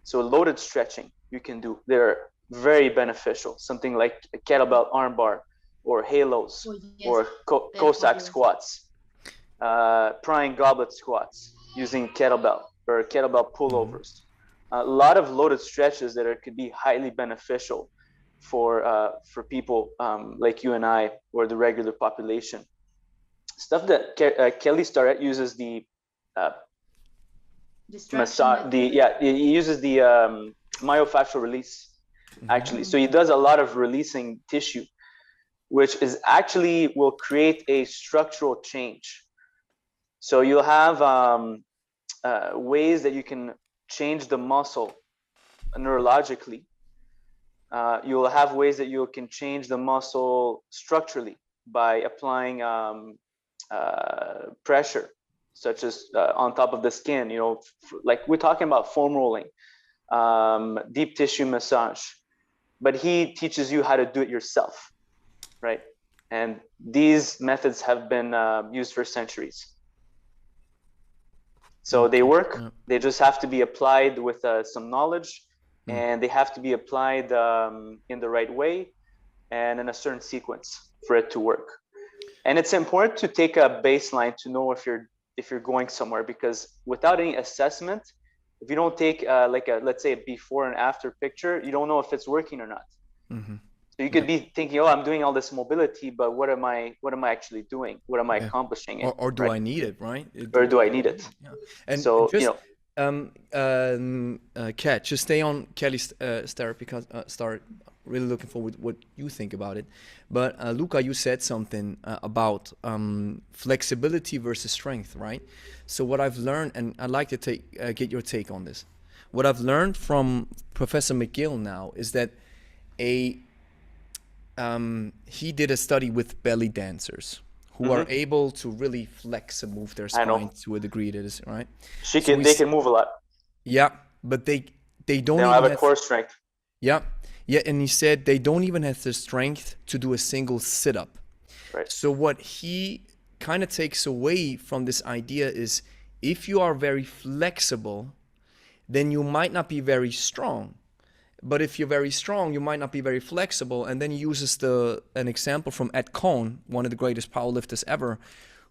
So loaded stretching you can do. They're very beneficial. Something like a kettlebell armbar, or halos, or Cossack squats, prying goblet squats using kettlebell, or kettlebell pullovers. A lot of loaded stretches that could be highly beneficial for people like you and I, or the regular population. Stuff that Kelly Starrett uses he uses the myofascial release actually. So he does a lot of releasing tissue, which is actually will create a structural change. So you'll have ways that you can change the muscle neurologically. You'll have ways that you can change the muscle structurally by applying pressure, such as on top of the skin, you know, like we're talking about foam rolling, deep tissue massage. But he teaches you how to do it yourself, right? And these methods have been used for centuries. So they work, they just have to be applied with some knowledge, and they have to be applied in the right way and in a certain sequence for it to work. And it's important to take a baseline to know if you're going somewhere, because without any assessment, if you don't take like a, let's say, a before and after picture, you don't know if it's working or not. So you could be thinking, oh, I'm doing all this mobility, but what am I actually doing? What am I accomplishing? Or do I need it, right? Or do I need it? Yeah. And so, just, you know, Kat, just stay on Kelly's start, because start really looking forward what you think about it. But Louka, you said something about flexibility versus strength, right? So what I've learned, and I'd like to get your take on this. What I've learned from Professor McGill now is that he did a study with belly dancers who are able to really flex and move their spine to a degree that is right. They can move a lot. Yeah, but they don't even have a core strength. Yeah, and he said they don't even have the strength to do a single sit-up. Right. So what he kind of takes away from this idea is, if you are very flexible, then you might not be very strong. But if you're very strong, you might not be very flexible. And then he uses an example from Ed Cohn, one of the greatest powerlifters ever,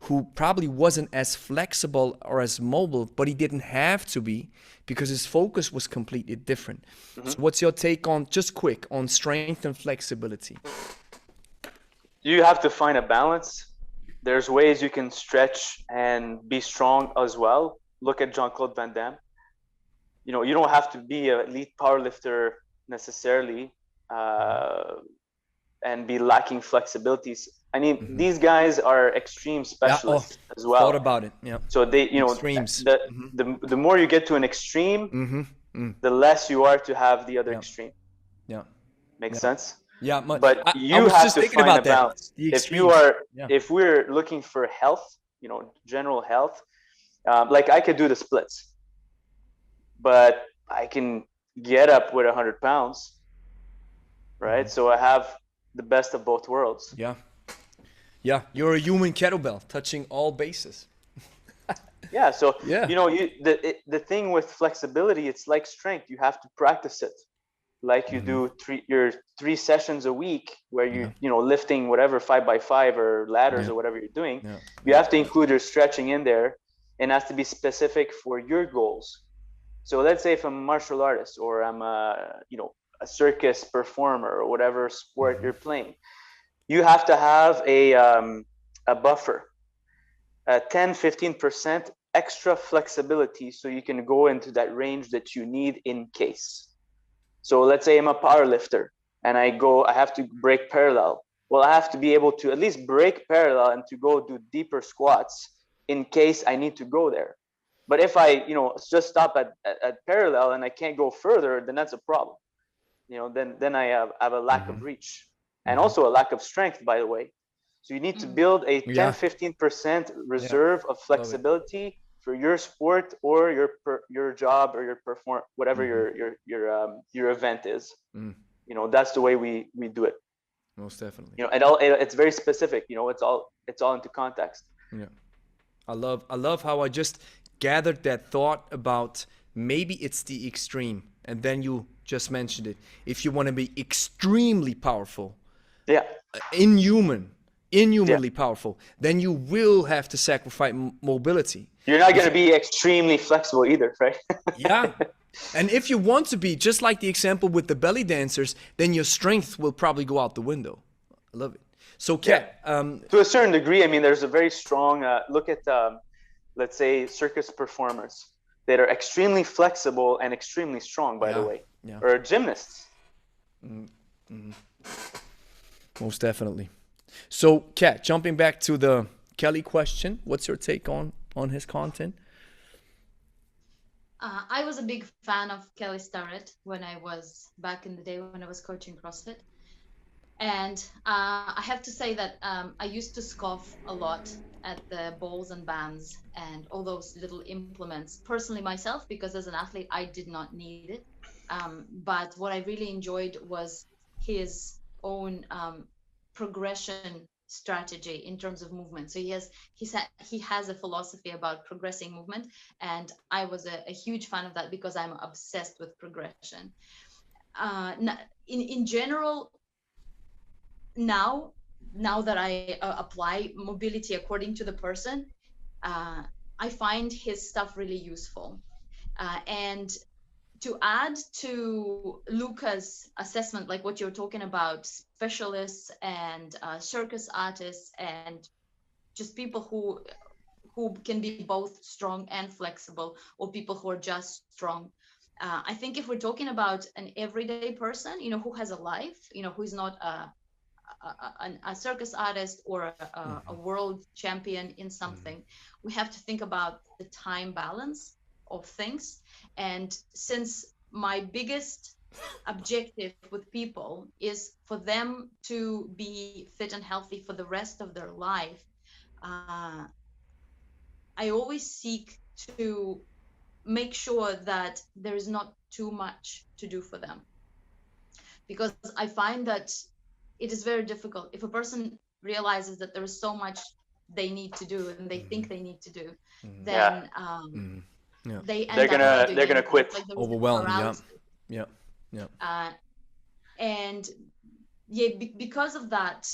who probably wasn't as flexible or as mobile, but he didn't have to be, because his focus was completely different. So what's your take on, just quick, on strength and flexibility? You have to find a balance. There's ways you can stretch and be strong as well. Look at Jean-Claude Van Damme. You know, you don't have to be an elite powerlifter necessarily and be lacking flexibilities. I mean, these guys are extreme specialists as well. Thought about it. Yeah. So they, you know, extremes. The more you get to an extreme, the less you are to have the other extreme. Yeah. Makes sense? Yeah, but you have to find a balance. If we're looking for health, you know, general health, like I could do the splits, but I can get up with 100 pounds, right? So I have the best of both worlds. Yeah. Yeah, you're a human kettlebell, touching all bases. Yeah, so, you know, the thing with flexibility, it's like strength. You have to practice it. Like you do your 3 sessions a week where you know, lifting whatever 5x5 or ladders or whatever you're doing. You have to include your stretching in there, and it has to be specific for your goals. So let's say if I'm a martial artist, or I'm you know, a circus performer, or whatever sport you're playing, you have to have a buffer, 10-15% extra flexibility, so you can go into that range that you need in case. So let's say I'm a power lifter and I have to break parallel. Well, I have to be able to at least break parallel and to go do deeper squats in case I need to go there. But if I, you know, just stop at parallel and I can't go further, then that's a problem. You know, then I have a lack of reach, and also a lack of strength, by the way. So you need to build a 10-15% reserve of flexibility for your sport or your job or your whatever your event is. You know, that's the way we do it. Most definitely. You know, and it's very specific. You know, it's all into context. Yeah, I love how I just gathered that thought about maybe it's the extreme, and then you just mentioned it. If you want to be extremely powerful, inhumanly powerful, then you will have to sacrifice mobility. You're not going to be extremely flexible either, right? Yeah. And if you want to be, just like the example with the belly dancers, then your strength will probably go out the window. I love it. So, Kat, to a certain degree, I mean, there's a very strong look at, let's say, circus performers that are extremely flexible and extremely strong, by the way, or gymnasts. Most definitely. So, Kat, jumping back to the Kelly question, what's your take on his content? I was a big fan of Kelly Starrett when I was back in the day when I was coaching CrossFit. And I have to say that I used to scoff a lot at the balls and bands and all those little implements personally myself, because as an athlete, I did not need it. But what I really enjoyed was his own progression strategy in terms of movement. So he has a philosophy about progressing movement, and I was a huge fan of that because I'm obsessed with progression. In general, now that I apply mobility according to the person, I find his stuff really useful. And to add to Luca's assessment, like what you're talking about, specialists and circus artists and just people who can be both strong and flexible, or people who are just strong. I think if we're talking about an everyday person, who has a life, who's not a circus artist or a world champion in something, we have to think about the time balance of things. And since my biggest objective with people is for them to be fit and healthy for the rest of their life, I always seek to make sure that there is not too much to do for them, because I find that it is very difficult if a person realizes that there is so much they need to do and they think they need to do, then they end up they're gonna quit. like Overwhelmed. Yeah. And because of that,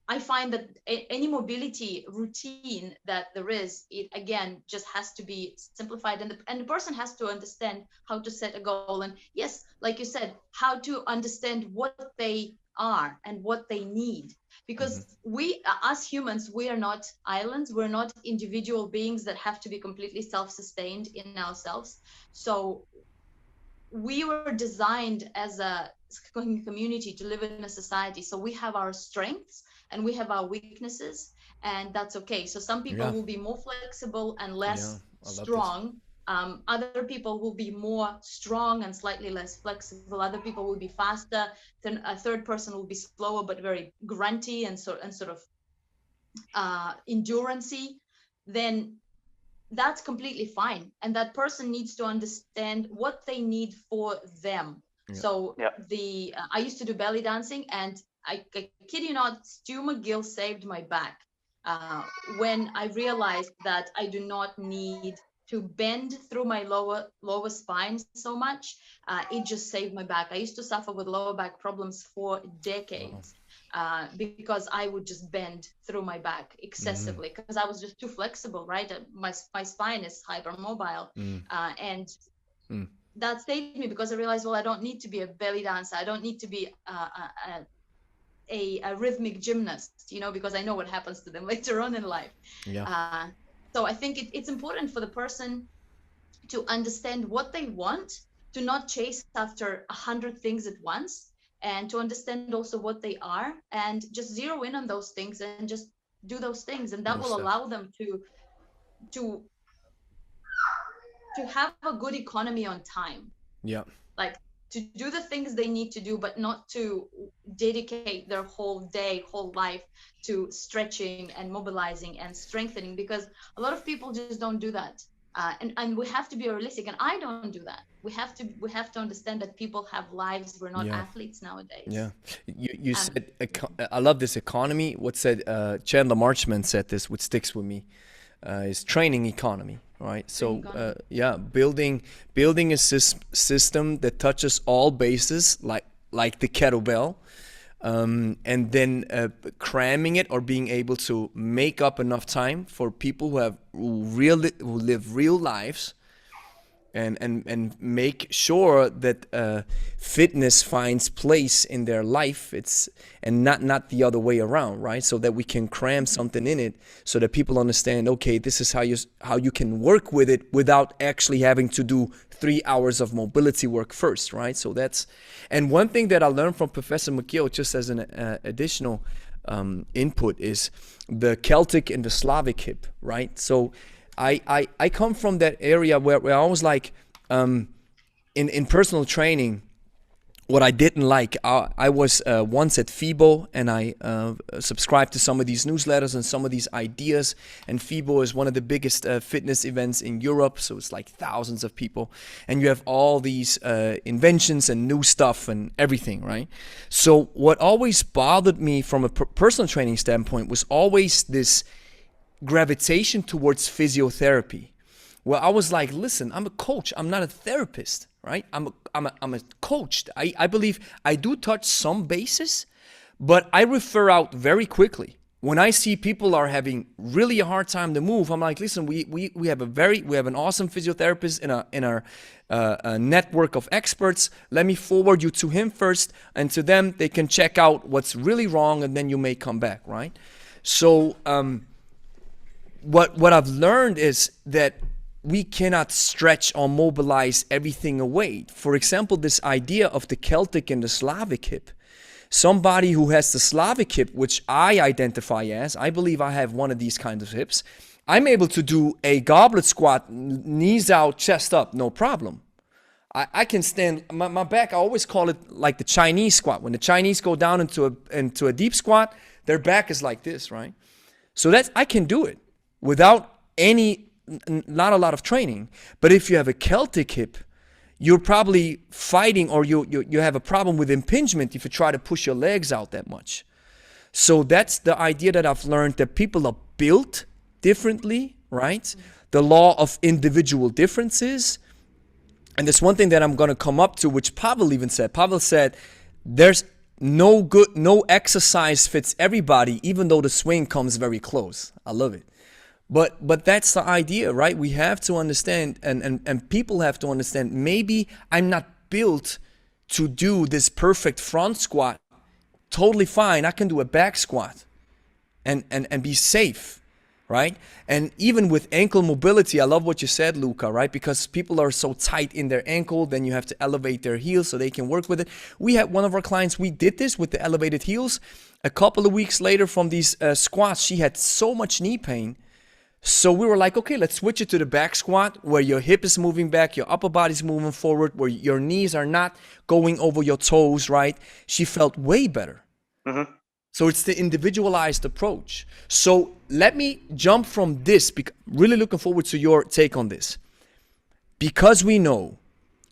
I find that any mobility routine that there is, it again just has to be simplified, and the person has to understand how to set a goal, and yes, like you said, how to understand what they are and what they need, because we, as humans, we are not islands, we're not individual beings that have to be completely self-sustained in ourselves. So we were designed as a community to live in a society, so we have our strengths and we have our weaknesses, and that's okay. So some people will be more flexible and less strong. Other people will be more strong and slightly less flexible. Other people will be faster. Then a third person will be slower but very grunty and sort of endurancey. Then that's completely fine, and that person needs to understand what they need for them. So I used to do belly dancing, and I kid you not, Stu McGill saved my back when I realized that I do not need to bend through my lower spine so much. It just saved my back. I used to suffer with lower back problems for decades. Because I would just bend through my back excessively because I was just too flexible, right? My spine is hypermobile, and that saved me because I realized, well, I don't need to be a belly dancer. I don't need to be a rhythmic gymnast, because I know what happens to them later on in life. So I think it's important for the person to understand what they want, to not chase after 100 things at once, and to understand also what they are, and just zero in on those things and just do those things, and that will allow them to have a good economy on time. Like to do the things they need to do, but not to dedicate their whole life to stretching and mobilizing and strengthening, because a lot of people just don't do that. And we have to be realistic, and I don't do that. We have to understand that people have lives. We're not athletes nowadays. You said, I love this economy. What said Chandler Marchman said this, which sticks with me, is training economy, right? So building a system that touches all bases, like the kettlebell, and then cramming it, or being able to make up enough time for people who live real lives, and make sure that fitness finds place in their life. It's and not the other way around, right? So that we can cram something in it, so that people understand, okay, this is how you can work with it without actually having to do 3 hours of mobility work first, right? So that's, and one thing that I learned from Professor McGill, just as an additional input, is the Celtic and the Slavic hip, right? So I come from that area where I was like, in personal training, what I didn't like, I was once at FIBO, and I subscribed to some of these newsletters and some of these ideas. And FIBO is one of the biggest fitness events in Europe, so it's like thousands of people. And you have all these inventions and new stuff and everything, right? So what always bothered me from a personal training standpoint was always this gravitation towards physiotherapy. Well, I was like, listen, I'm a coach. I'm not a therapist, right? I'm a coach. I believe I do touch some bases, but I refer out very quickly. When I see people are having really a hard time to move, I'm like, listen, we have an awesome physiotherapist in our network of experts. Let me forward you to him first, and to them they can check out what's really wrong, and then you may come back, right? So what I've learned is that we cannot stretch or mobilize everything away. For example, this idea of the Celtic and the Slavic hip. Somebody who has the Slavic hip, which I identify as, I believe I have one of these kinds of hips, I'm able to do a goblet squat, knees out, chest up, no problem. I can stand, my back, I always call it like the Chinese squat. When the Chinese go down into a deep squat, their back is like this, right? So I can do it without not a lot of training. But if you have a Celtic hip, you're probably fighting, or you have a problem with impingement if you try to push your legs out that much. So that's the idea that I've learned, that people are built differently, right? The law of individual differences. And there's one thing that I'm going to come up to, which Pavel even said. Pavel said, there's no exercise fits everybody, even though the swing comes very close. I love it. But that's the idea, right? We have to understand, and people have to understand, maybe I'm not built to do this perfect front squat. Totally fine. I can do a back squat and be safe, right? And even with ankle mobility, I love what you said, Luca, right? Because people are so tight in their ankle, then you have to elevate their heels so they can work with it. We had one of our clients, we did this with the elevated heels. A couple of weeks later from these squats, she had so much knee pain. So we were like, okay, let's switch it to the back squat, where your hip is moving back, your upper body's moving forward, where your knees are not going over your toes, right? She felt way better. Mm-hmm. So it's the individualized approach. So let me jump from this, really looking forward to your take on this. Because we know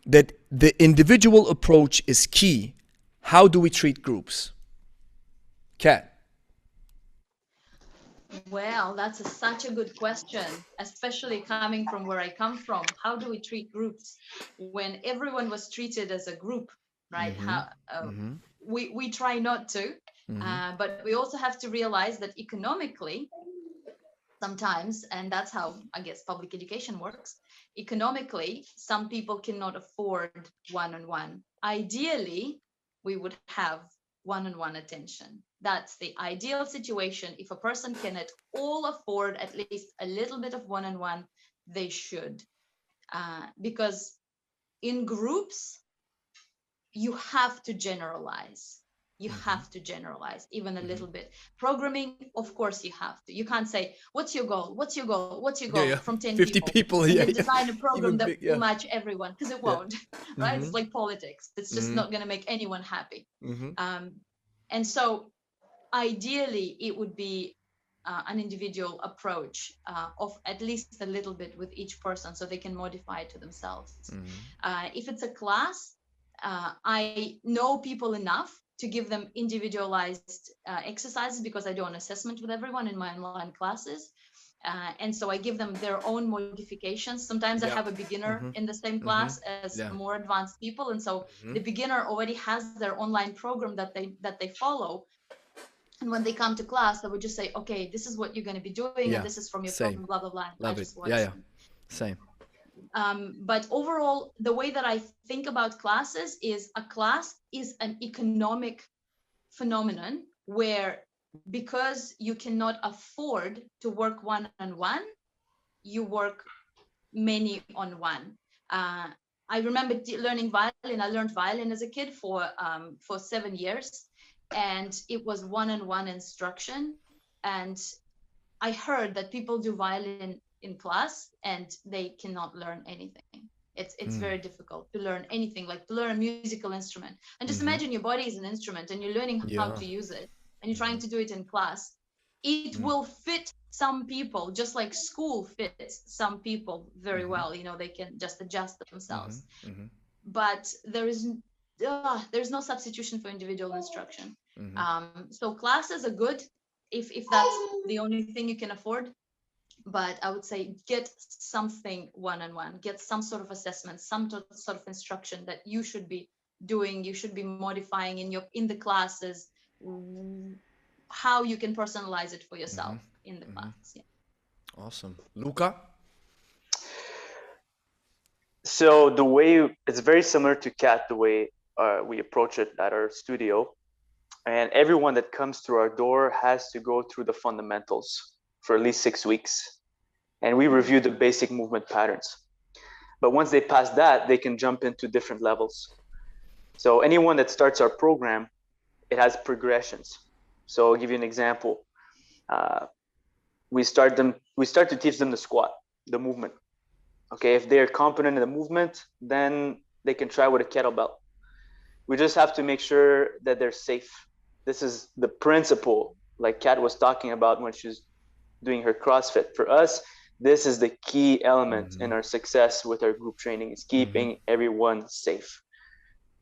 that the individual approach is key, how do we treat groups? Kat? Well, that's such a good question, especially coming from where I come from. How do we treat groups when everyone was treated as a group, right? Mm-hmm. We try not to, but we also have to realize that economically, sometimes, and that's how I guess public education works, economically, some people cannot afford one-on-one. Ideally, we would have one-on-one attention. That's the ideal situation. If a person can at all afford at least a little bit of one-on-one, they should. Because in groups, you have to generalize. You have to generalize even a little bit. Programming, of course, you have to. You can't say, what's your goal? What's your goal? What's your goal? From 10 50 people, and yeah. then design a program Even that will match everyone, because it won't, right? It's like politics. It's just not going to make anyone happy. And so ideally, it would be an individual approach of at least a little bit with each person, so they can modify it to themselves. If it's a class, I know people enough to give them individualized exercises, because I do an assessment with everyone in my online classes. And so I give them their own modifications. Sometimes I have a beginner in the same class as more advanced people. And so the beginner already has their online program that they follow. And when they come to class, I would just say, okay, this is what you're going to be doing. And this is from your program, blah, blah, blah. Love it. Yeah. Same. But overall, the way that I think about classes is a class is an economic phenomenon where, because you cannot afford to work one-on-one, you work many on one. I remember learning violin. I learned violin as a kid for 7 years, and it was one-on-one instruction. And I heard that people do violin in class and they cannot learn anything. It's very difficult to learn anything, like to learn a musical instrument. And just imagine your body is an instrument and you're learning how Yeah. to use it, and you're trying to do it in class. It will fit some people, just like school fits some people very well. You know, they can just adjust themselves. But there's no substitution for individual instruction. So classes are good if that's the only thing you can afford. But I would say get something one-on-one, get some sort of assessment, some sort of instruction that you should be doing, you should be modifying in the classes, how you can personalize it for yourself in the class. Yeah. Awesome. Luca? So the way, it's very similar to Kat, the way we approach it at our studio. And everyone that comes through our door has to go through the fundamentals for at least 6 weeks. And we review the basic movement patterns. But once they pass that, they can jump into different levels. So anyone that starts our program, it has progressions. So I'll give you an example. We start to teach them the squat, the movement. Okay, if they're competent in the movement, then they can try with a kettlebell. We just have to make sure that they're safe. This is the principle, like Kat was talking about when she was doing her CrossFit. For us, this is the key element in our success with our group training, is keeping everyone safe.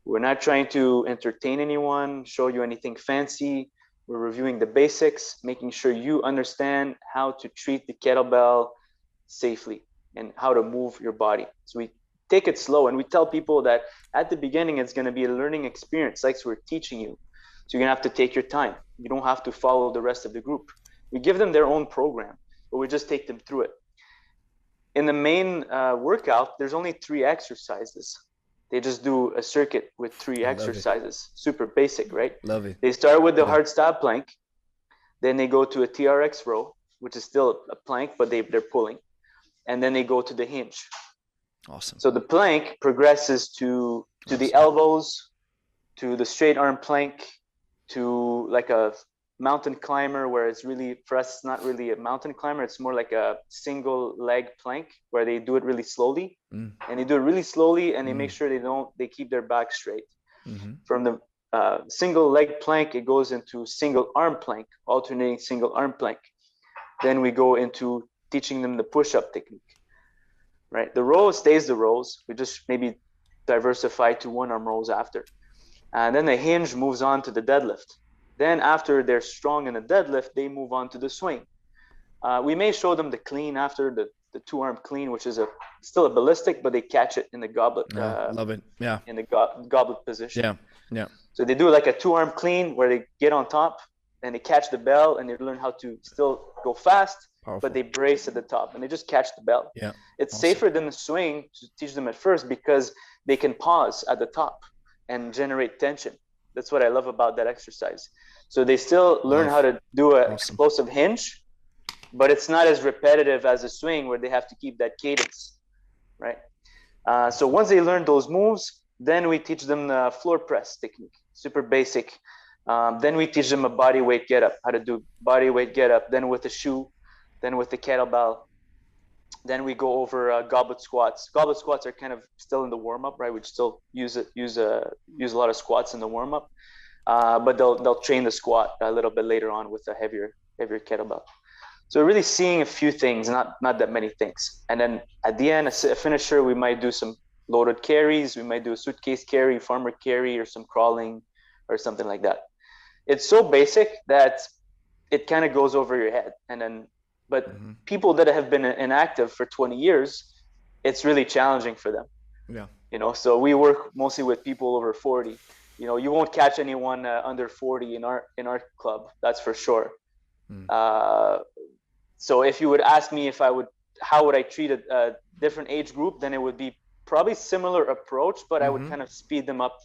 We're not trying to entertain anyone, show you anything fancy. We're reviewing the basics, making sure you understand how to treat the kettlebell safely and how to move your body. So we take it slow, and we tell people that at the beginning, it's going to be a learning experience, like we're teaching you. So you're going to have to take your time. You don't have to follow the rest of the group. We give them their own program, but we just take them through it. In the main workout, there's only 3 exercises. They just do a circuit with 3 exercises. Super basic, right? Love it. They start with the hard stop plank. Then they go to a TRX row, which is still a plank, but they're pulling. And then they go to the hinge. Awesome. So the plank progresses to the elbows, to the straight arm plank, to like a mountain climber, where it's really, for us, it's not really a mountain climber. It's more like a single leg plank where they do it really slowly. And they do it really slowly, and they make sure they keep their back straight. From the single leg plank, it goes into single arm plank, alternating single arm plank. Then we go into teaching them the push-up technique, right? The row stays the rows. We just maybe diversify to 1-arm rows after. And then the hinge moves on to the deadlift. Then after they're strong in the deadlift, they move on to the swing. We may show them the clean after the 2-arm clean, which is still a ballistic, but they catch it in the goblet. Love it. Yeah. In the goblet position. Yeah. Yeah. So they do like a 2-arm clean where they get on top and they catch the bell, and they learn how to still go fast, but they brace at the top and they just catch the bell. Yeah. It's safer than the swing to teach them at first, because they can pause at the top and generate tension. That's what I love about that exercise. So they still learn how to do an explosive hinge, but it's not as repetitive as a swing where they have to keep that cadence, right? So once they learn those moves, then we teach them the floor press technique, super basic. Then we teach them a body weight get up, how to do body weight get up, then with a shoe, then with the kettlebell. Then we go over goblet squats. Goblet squats are kind of still in the warm up, right? We still use a lot of squats in the warm up, but they'll train the squat a little bit later on with a heavier kettlebell. So we're really seeing a few things, not that many things. And then at the end, a finisher, we might do some loaded carries. We might do a suitcase carry, farmer carry, or some crawling or something like that. It's so basic that it kind of goes over your head. But people that have been inactive for 20 years, it's really challenging for them. Yeah. You know, so we work mostly with people over 40. You know, you won't catch anyone under 40 in our club, that's for sure. So if you would ask me if I would how would I treat a different age group, then it would be probably similar approach, but I would kind of speed them up,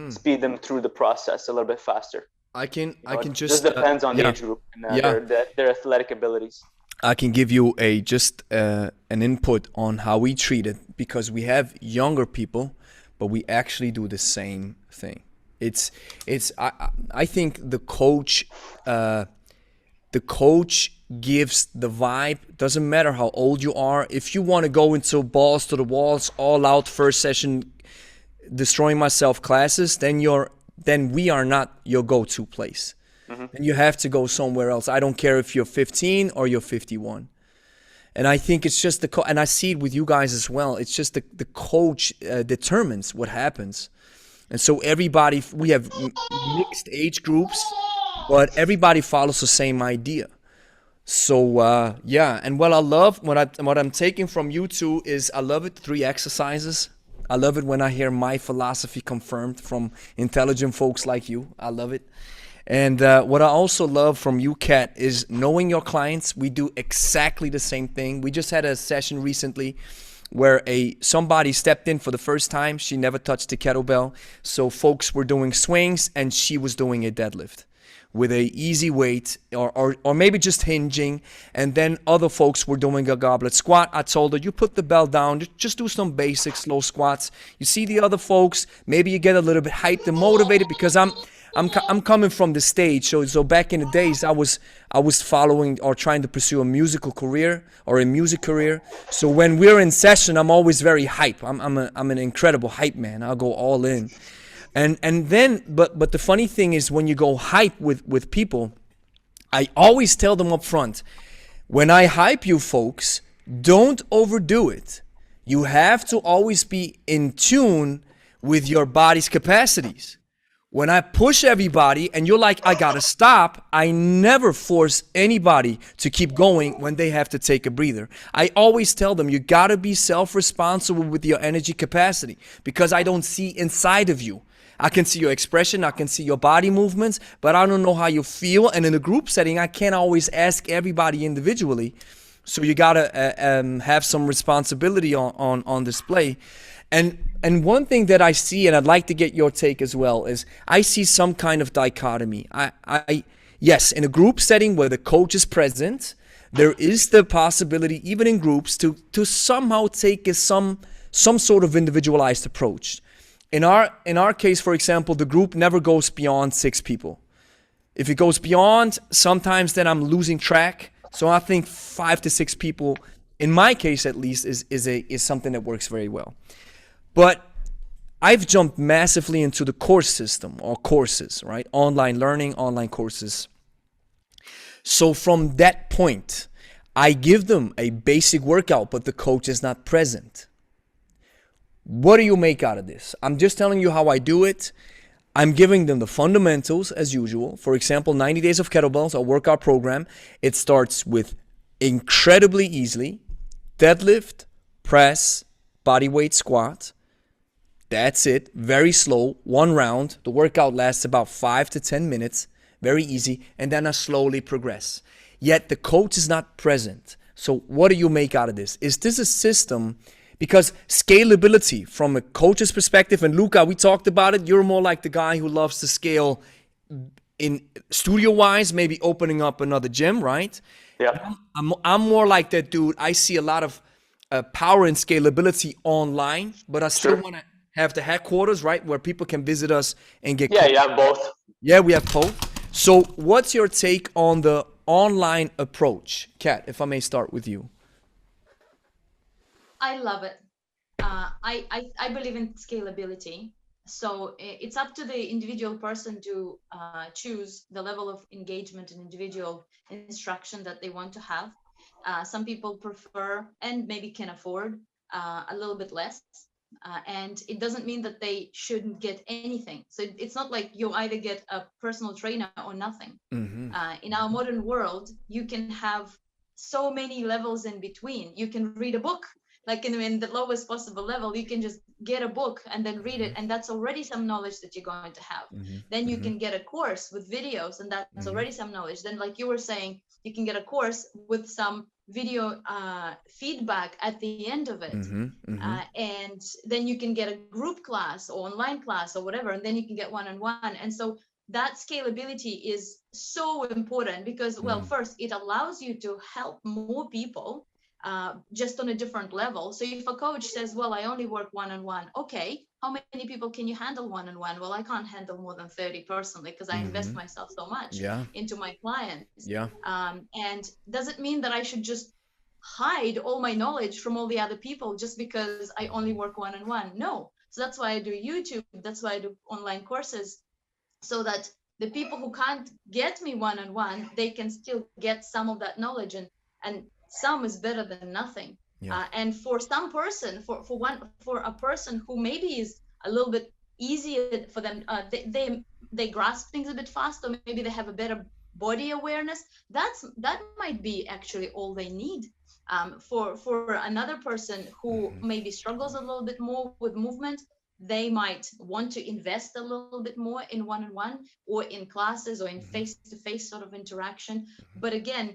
speed them through the process a little bit faster. I can It just just depends on the yeah, age group and yeah. their athletic abilities. I can give you a just an input on how we treat it, because we have younger people, but we actually do the same thing. It's I think the coach gives the vibe. Doesn't matter how old you are. If you want to go into balls to the walls, all out first session, destroying myself classes, then we are not your go-to place. And you have to go somewhere else. I don't care if you're 15 or you're 51. And I think it's just and I see it with you guys as well. It's just the coach determines what happens. And so everybody, we have mixed age groups, but everybody follows the same idea. So yeah, and what I love, what I'm taking from you two is, I love it, 3 exercises. I love it when I hear my philosophy confirmed from intelligent folks like you. I love it. And what I also love from you, Kat, is knowing your clients. We do exactly the same thing. We just had a session recently where somebody stepped in for the first time. She never touched the kettlebell. So folks were doing swings and she was doing a deadlift with a easy weight, or maybe just hinging. And then other folks were doing a goblet squat. I told her, you put the bell down, just do some basic slow squats. You see the other folks, maybe you get a little bit hyped and motivated, because I'm coming from the stage. So back in the days, I was following or trying to pursue a musical career or a music career. So when we're in session, I'm always very hype. I'm an incredible hype man. I'll go all in. And then, but the funny thing is, when you go hype with people, I always tell them up front, when I hype you folks, don't overdo it. You have to always be in tune with your body's capacities. When I push everybody and you're like, I gotta stop, I never force anybody to keep going when they have to take a breather. I always tell them, you gotta be self-responsible with your energy capacity, because I don't see inside of you. I can see your expression, I can see your body movements, but I don't know how you feel. And in a group setting, I can't always ask everybody individually. So you gotta have some responsibility on display. And one thing that I see, and I'd like to get your take as well, is I see some kind of dichotomy. Yes, in a group setting where the coach is present, there is the possibility, even in groups, to somehow take some sort of individualized approach. In our case, for example, the group never goes beyond 6 people. If it goes beyond, sometimes then I'm losing track. So I think 5 to 6 people, in my case at least, is something that works very well. But I've jumped massively into the course system, or courses, right? Online learning, online courses. So from that point, I give them a basic workout, but the coach is not present. What do you make out of this? I'm just telling you how I do it. I'm giving them the fundamentals as usual. For example, 90 days of kettlebells, a workout program. It starts with incredibly easily deadlift, press, body weight squat. That's it. Very slow. 1 round. The workout lasts about 5 to 10 minutes. Very easy. And then I slowly progress. Yet the coach is not present. So what do you make out of this? Is this a system? Because scalability from a coach's perspective, and Louka, we talked about it. You're more like the guy who loves to scale in studio-wise, maybe opening up another gym, right? Yeah. I'm more like that dude. I see a lot of power and scalability online, but I still want to have the headquarters, right, where people can visit us and get you have both. Yeah, we have both. So what's your take on the online approach? Kat, if I may start with you. I love it. I believe in scalability. So it's up to the individual person to choose the level of engagement and individual instruction that they want to have. Some people prefer and maybe can afford a little bit less. And it doesn't mean that they shouldn't get anything. So it's not like you either get a personal trainer or nothing. In our modern world, you can have so many levels in between. You can read a book like in the lowest possible level, you can just get a book and then read it, Mhm. and that's already some knowledge that you're going to have. Mhm. Then you Mhm. can get a course with videos, and that's Mhm. already some knowledge. Then, like you were saying, you can get a course with some video feedback at the end of it. Mhm. Mhm. And then you can get a group class or online class or whatever, and then you can get one-on-one. And so that scalability is so important because, well, Mhm. first, it allows you to help more people just on a different level. So if a coach says, well, I only work one-on-one, okay, how many people can you handle one-on-one? Well, I can't handle more than 30 personally because I invest Mhm. myself so much Yeah. into my clients. Yeah. And does it mean that I should just hide all my knowledge from all the other people just because I only work one-on-one? No. So that's why I do YouTube. That's why I do online courses, so that the people who can't get me one-on-one, they can still get some of that knowledge, and some is better than nothing. Yeah. And for some person, for a person who maybe is a little bit easier for them, they grasp things a bit faster, maybe they have a better body awareness, that might be actually all they need. For another person who Mhm. maybe struggles a little bit more with movement, they might want to invest a little bit more in one-on-one or in classes or in Mhm. face-to-face sort of interaction. But again,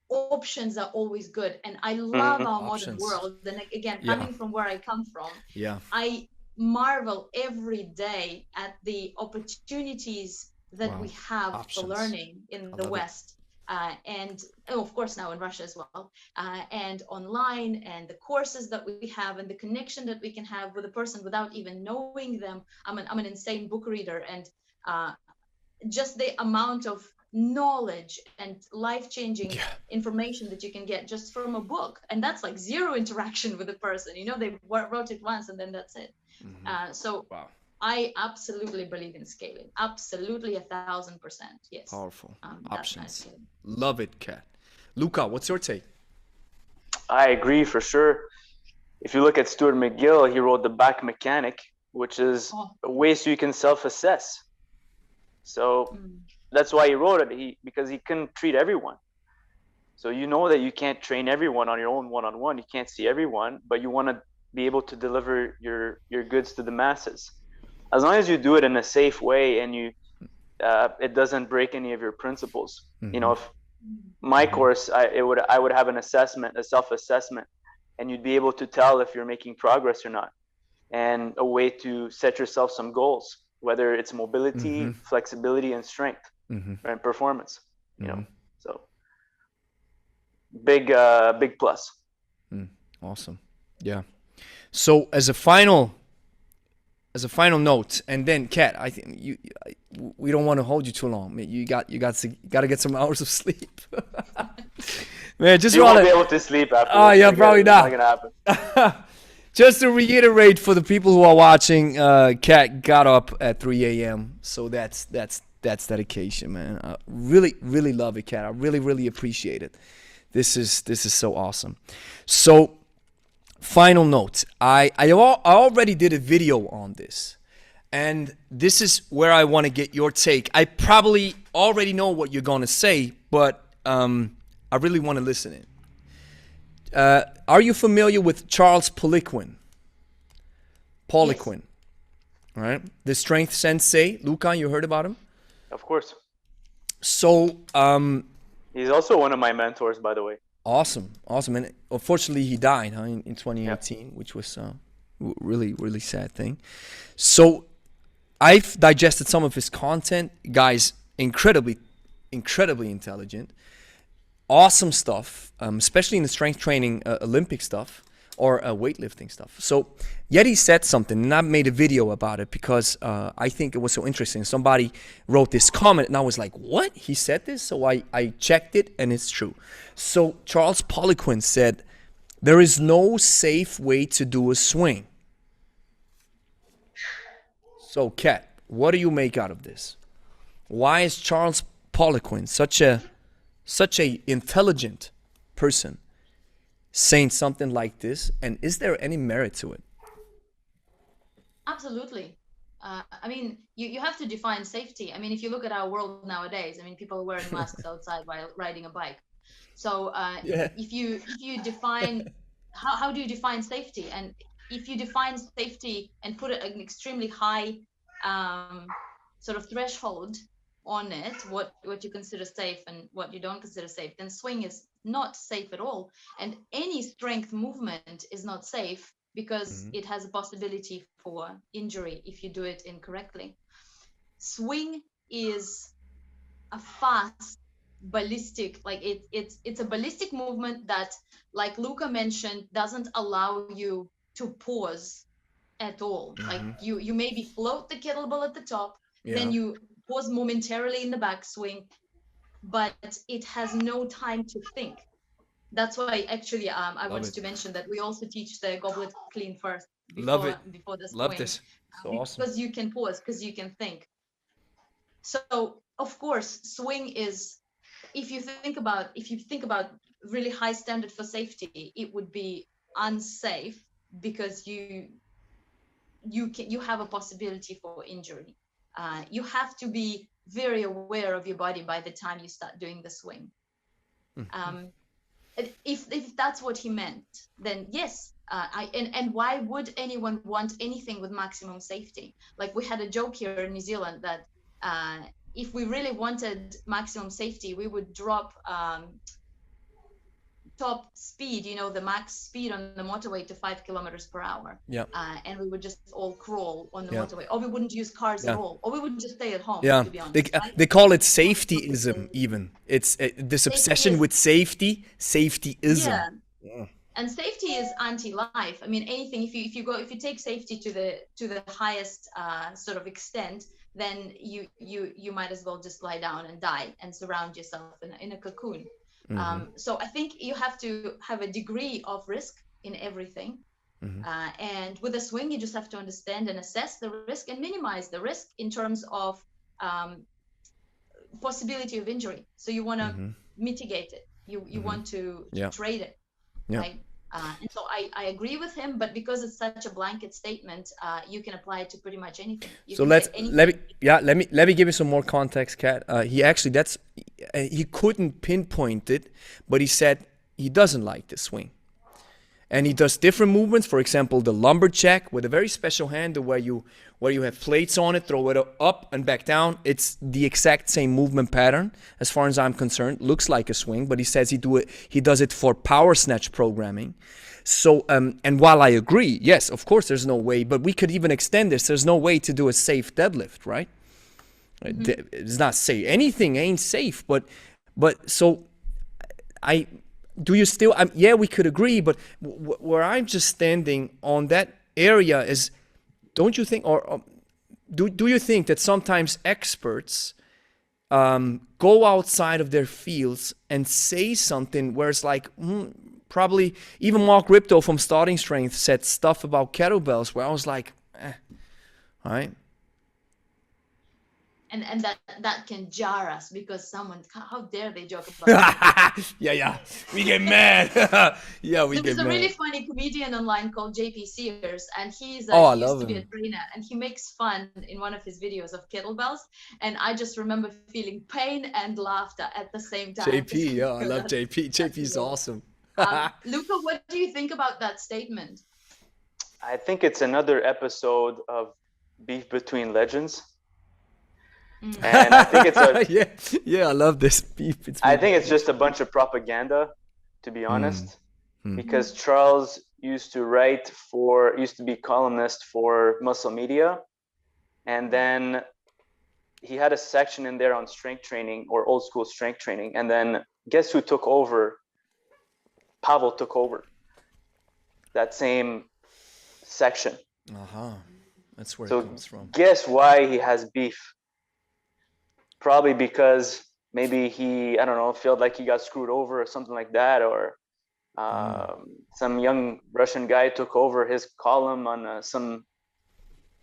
options are always good. And I love Mhm. our modern Options. world. And again, Yeah. coming from where I come from, Yeah. I marvel every day at the opportunities that Wow. we have for Options. learning in I the love it. West. And oh, of course, now in Russia as well, and online, and the courses that we have, and the connection that we can have with a person without even knowing them. I'm an insane book reader, and uh, just the amount of knowledge and life-changing Yeah. information that you can get just from a book, and that's like zero interaction with the person. They wrote it once and then that's it. Mhm. So Wow. I absolutely believe in scaling. Absolutely, 1,000%. Yes. Powerful. That kind of Options. scaling. Love it, Kat. Luca, what's your take? I agree for sure. If you look at Stuart McGill, he wrote The Back Mechanic, which is Oh, a way so you can self-assess. So mm, that's why he wrote it. Because he couldn't treat everyone. So you know that you can't train everyone on your own one-on-one. You can't see everyone, but you want to be able to deliver your goods to the masses. As long as you do it in a safe way and it doesn't break any of your principles. Mm-hmm. If my Mm-hmm. course, I would have an assessment, a self-assessment, and you'd be able to tell if you're making progress or not, and a way to set yourself some goals, whether it's Mm-hmm. mobility, flexibility, and strength, Mm-hmm. and performance. Mm-hmm. So big plus. Mm. Awesome. Yeah. So as a final note, and then Kat, I think we don't want to hold you too long. Man, you got to get some hours of sleep. Man, just You won't want be to. able to sleep after Oh this. yeah, Forget probably it. It's not not. gonna happen. Just to reiterate for the people who are watching, Kat got up at 3 a.m. So that's dedication, man. Really, really love it, Kat. I really, really appreciate it. This is so awesome. So, final note. I already did a video on this, and this is where I want to get your take. I probably already know what you're gonna say, but I really want to listen in. Are you familiar with Charles Polliquin? yes. Polliquin, all right? The strength sensei. Luca, you heard about him? Of course. So, He's also one of my mentors, by the way. awesome. And unfortunately, he died in Yeah. 2018, which was really, really sad thing. So, I've digested some of his content. Guys, incredibly, incredibly intelligent. Awesome stuff, especially in the strength training, Olympic stuff or weightlifting stuff. So Yeti said something, and I made a video about it because I think it was so interesting. Somebody wrote this comment, and I was like, "What? He said this?" So I checked it, and it's true. So Charles Polliquin said, "There is no safe way to do a swing." So, Kat, what do you make out of this? Why is Charles Polliquin such a intelligent person saying something like this, and is there any merit to it? Absolutely. I mean, you have to define safety. I mean, if you look at our world nowadays, I mean, people are wearing masks outside while riding a bike. So Yeah. if you define how do you define safety? And if you define safety and put an extremely high sort of threshold on it, what you consider safe and what you don't consider safe, then swing is not safe at all. And any strength movement is not safe because it has a possibility for injury if you do it incorrectly. Swing is a fast ballistic, like it's a ballistic movement that, like Luca mentioned, doesn't allow you to pause at all. Like you maybe float the kettlebell at the top, then you pause momentarily in the backswing, but it has no time to think. That's why actually I wanted to mention that we also teach the goblet clean first before the swing. Love this. So awesome. Because you can pause, because you can think. So of course, swing is, if you think about really high standard for safety, it would be unsafe because you have a possibility for injury. You have to be very aware of your body by the time you start doing the swing. If that's what he meant, then yes. And why would anyone want anything with maximum safety? Like, we had a joke here in New Zealand that if we really wanted maximum safety, we would drop top speed, the max speed on the motorway to 5 kilometers per hour. And we would just all crawl on the motorway, or we wouldn't use cars at all, or we would just stay at home, to be honest. They call it safetyism even. It's this obsession with safetyism. And safety is anti-life. I mean, anything, if you take safety to the highest sort of extent, then you might as well just lie down and die and surround yourself in a cocoon. So I think you have to have a degree of risk in everything. And with a swing, you just have to understand and assess the risk and minimize the risk in terms of possibility of injury. So you want to mitigate it. You want to trade it. Right? And so I agree with him, but because it's such a blanket statement, you can apply it to pretty much anything. So let me give you some more context, Kat. He couldn't pinpoint it, but he said he doesn't like the swing. And he does different movements. For example, the lumberjack with a very special handle where you have plates on it, throw it up and back down. It's the exact same movement pattern as far as I'm concerned. Looks like a swing, but he says he does it for power snatch programming. So and while I agree, yes, of course there's no way, but we could even extend this. There's no way to do a safe deadlift, right? It's not safe. Anything ain't safe, but so do you still? Yeah, we could agree, but where I'm just standing on that area is, don't you think, or do you think that sometimes experts go outside of their fields and say something where it's like, probably even Mark Ripto from Starting Strength said stuff about kettlebells where I was like, all right. And that can jar us because how dare they joke about yeah, we get mad. There's a really funny comedian online called JP Sears, and he used to be a trainer, and he makes fun in one of his videos of kettlebells, and I just remember feeling pain and laughter at the same time. JP, I love JP. JP's awesome. Luca, what do you think about that statement? I think it's another episode of Beef Between Legends. And I think it's I love this beef. I think it's just a bunch of propaganda, to be honest, because Charles used to be columnist for Muscle Media, and then he had a section in there on strength training or old school strength training, and then guess who took over? Pavel took over that same section. That's where it comes from. Guess why he has beef? Probably because maybe he, I don't know, felt like he got screwed over or something like that, or some young Russian guy took over his column on some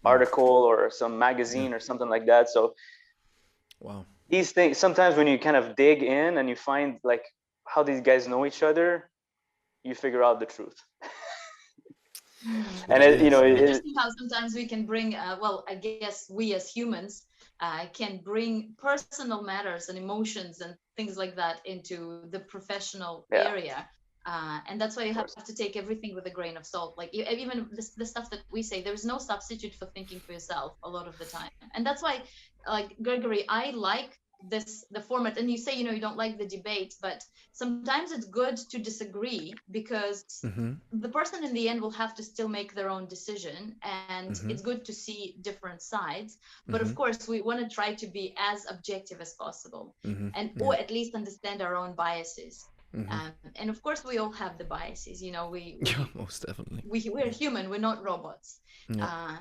article or some magazine or something like that. So these things, sometimes when you kind of dig in and you find like how these guys know each other, you figure out the truth. And it's interesting how sometimes we can bring, I guess we as humans can bring personal matters and emotions and things like that into the professional area. And that's why you have to take everything with a grain of salt. Like even the stuff that we say, there is no substitute for thinking for yourself a lot of the time. And that's why, like Gregory, I like the format. And you say, you don't like the debate, but sometimes it's good to disagree, because the person in the end will have to still make their own decision, and it's good to see different sides. But of course, we want to try to be as objective as possible, and or at least understand our own biases. And of course, we all have the biases. Yeah, most definitely. We're human. We're not robots. Yeah.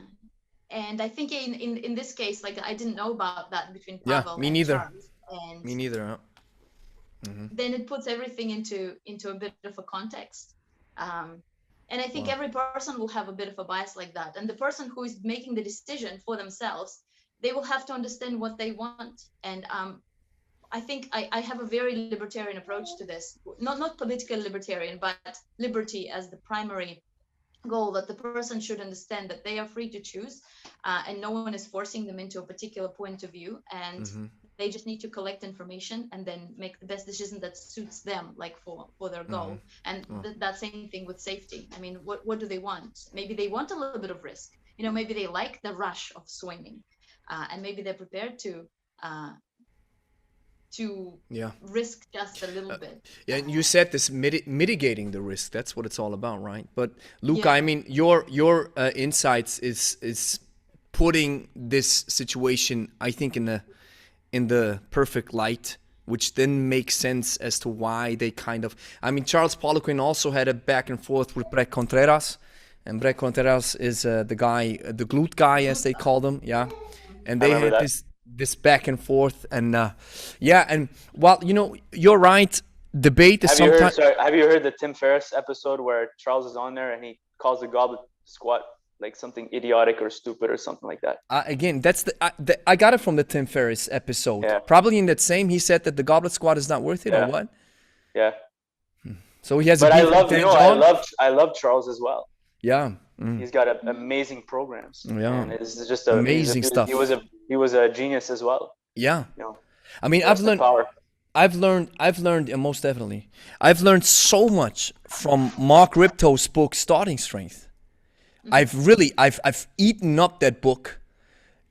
And I think in this case, like, I didn't know about that between Yeah, Pavel me and neither. Charles. And Me neither. Huh? then it puts everything into a bit of a context. And I think every person will have a bit of a bias like that. And the person who is making the decision for themselves, they will have to understand what they want. And I think I have a very libertarian approach to this. Not political libertarian, but liberty as the primary goal, that the person should understand that they are free to choose, and no one is forcing them into a particular point of view, and they just need to collect information and then make the best decision that suits them, like for their goal. And that same thing with safety. I mean, what do they want? Maybe they want a little bit of risk. Maybe they like the rush of swimming, and maybe they're prepared to risk just a little bit. Yeah, and you said this mitigating the risk. That's what it's all about, right? But Luca, I mean, your insights is putting this situation, I think, in the perfect light, which then makes sense as to why they kind of. I mean, Charles Polliquin also had a back and forth with Brett Contreras, and Brett Contreras is the guy, the glute guy, as they call them, yeah. And they had this back and forth, and and well, you're right. Debate is sometimes. Have you heard the Tim Ferriss episode where Charles is on there and he calls the goblet squat like something idiotic or stupid or something like that? Again, that's I got it from the Tim Ferriss episode. Yeah. Probably in that same, he said that the goblet squat is not worth it, or what? Yeah. So he has. But I love Charles as well. Yeah. He's got amazing programs. Yeah. And it's just amazing stuff. He was a genius as well. Yeah. I mean, I've learned most definitely. I've learned so much from Mark Ripto's book Starting Strength. I've eaten up that book.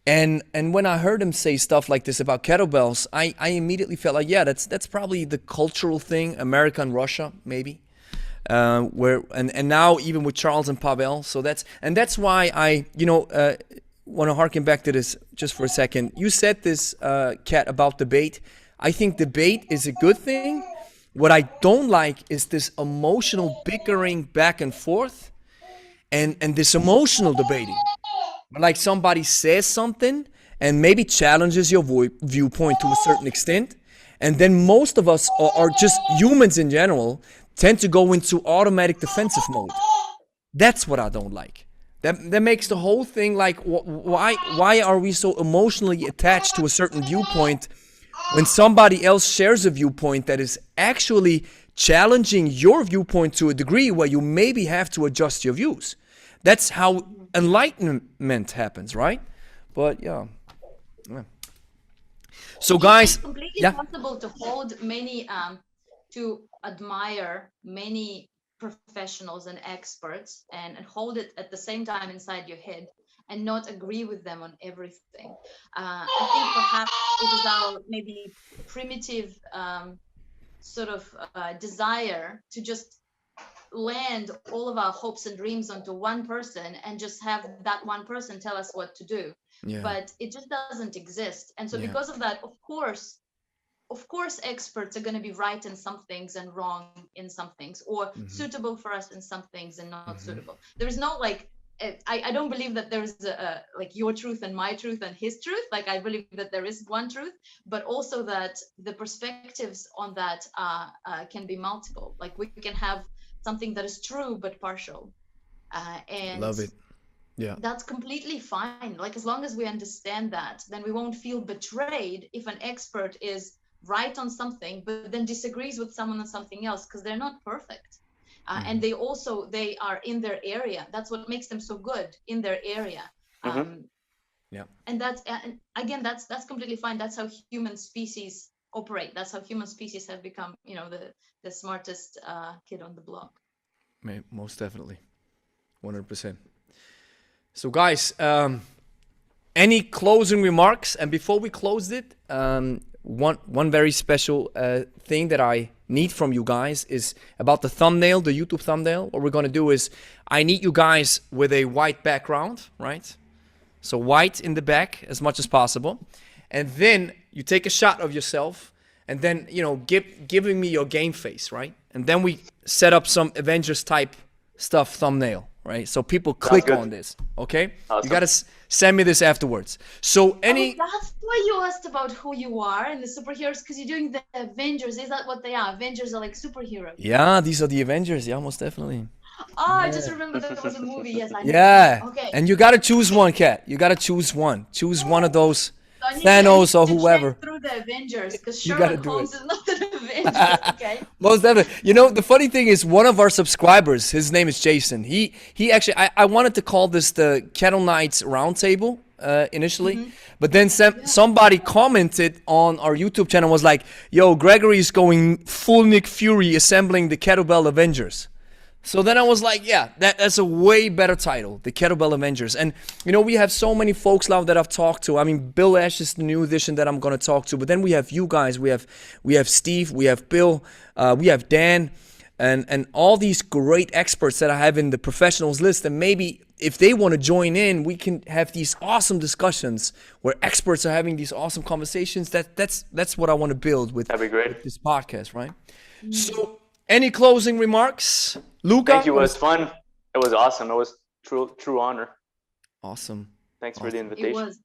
And when I heard him say stuff like this about kettlebells, I immediately felt like, yeah, that's probably the cultural thing, America and Russia, maybe. Where now even with Charles and Pavel, so that's why I want to harken back to this just for a second. You said this, Kat, about debate. I think debate is a good thing. What I don't like is this emotional bickering back and forth, and this emotional debating. Like somebody says something and maybe challenges your viewpoint to a certain extent, and then most of us are just humans in general tend to go into automatic defensive mode. That's what I don't like. That makes the whole thing like, why are we so emotionally attached to a certain viewpoint when somebody else shares a viewpoint that is actually challenging your viewpoint to a degree where you maybe have to adjust your views? That's how enlightenment happens, right? But yeah. So guys, it's completely possible to hold many, to admire many professionals and experts and hold it at the same time inside your head and not agree with them on everything. I think perhaps it is our maybe primitive sort of desire to just land all of our hopes and dreams onto one person and just have that one person tell us what to do. But it just doesn't exist. And so because of that, of course experts are going to be right in some things and wrong in some things, or suitable for us in some things and not suitable. There is no I don't believe that there is like your truth and my truth and his truth. Like, I believe that there is one truth, but also that the perspectives on that can be multiple. Like, we can have something that is true but partial, and love it. Yeah, that's completely fine. Like, as long as we understand that, then we won't feel betrayed if an expert is right on something but then disagrees with someone on something else, because they're not perfect. And they are in their area. That's what makes them so good, in their area. And that's, and again, that's completely fine. That's how human species operate. That's how human species have become, the smartest kid on the block. Most definitely, 100%. So guys, any closing remarks? And before we close it, one very special thing that I need from you guys is about the thumbnail, the YouTube thumbnail. What we're gonna do is I need you guys with a white background, right? So white in the back as much as possible. And then you take a shot of yourself and then, giving me your game face, right? And then we set up some Avengers type stuff thumbnail, right? So people click on this, okay? Awesome. You gotta send me this afterwards. So That's why you asked about who you are and the superheroes, because you're doing the Avengers. Is that what they are? Avengers are like superheroes. Yeah, these are the Avengers. Yeah, most definitely. Oh, I just remembered there was a movie. Yes, I know. Yeah. Okay. And you gotta choose one, Kat. You gotta choose one. Choose one of those. So I need Thanos or to whoever. check through the Avengers, because You gotta Sherlock do Holmes it. is not an Avenger. Okay. Most definitely. The funny thing is, one of our subscribers, his name is Jason. He actually, I wanted to call this the Kettle Knights Roundtable initially, but then somebody commented on our YouTube channel, was like, "Yo, Gregory is going full Nick Fury, assembling the Kettlebell Avengers." So then I was like, yeah, that's a way better title, the Kettlebell Avengers. And, we have so many folks now that I've talked to. I mean, Bill Ash is the new addition that I'm going to talk to. But then we have you guys. We have Steve. We have Bill. We have Dan. And all these great experts that I have in the professionals list. And maybe if they want to join in, we can have these awesome discussions where experts are having these awesome conversations. That's what I want to build with, That'd be great. with this podcast, right? So, any closing remarks? Louka? Thank you. It was fun. It was awesome. It was true honor. Awesome. Thanks for the It invitation. was.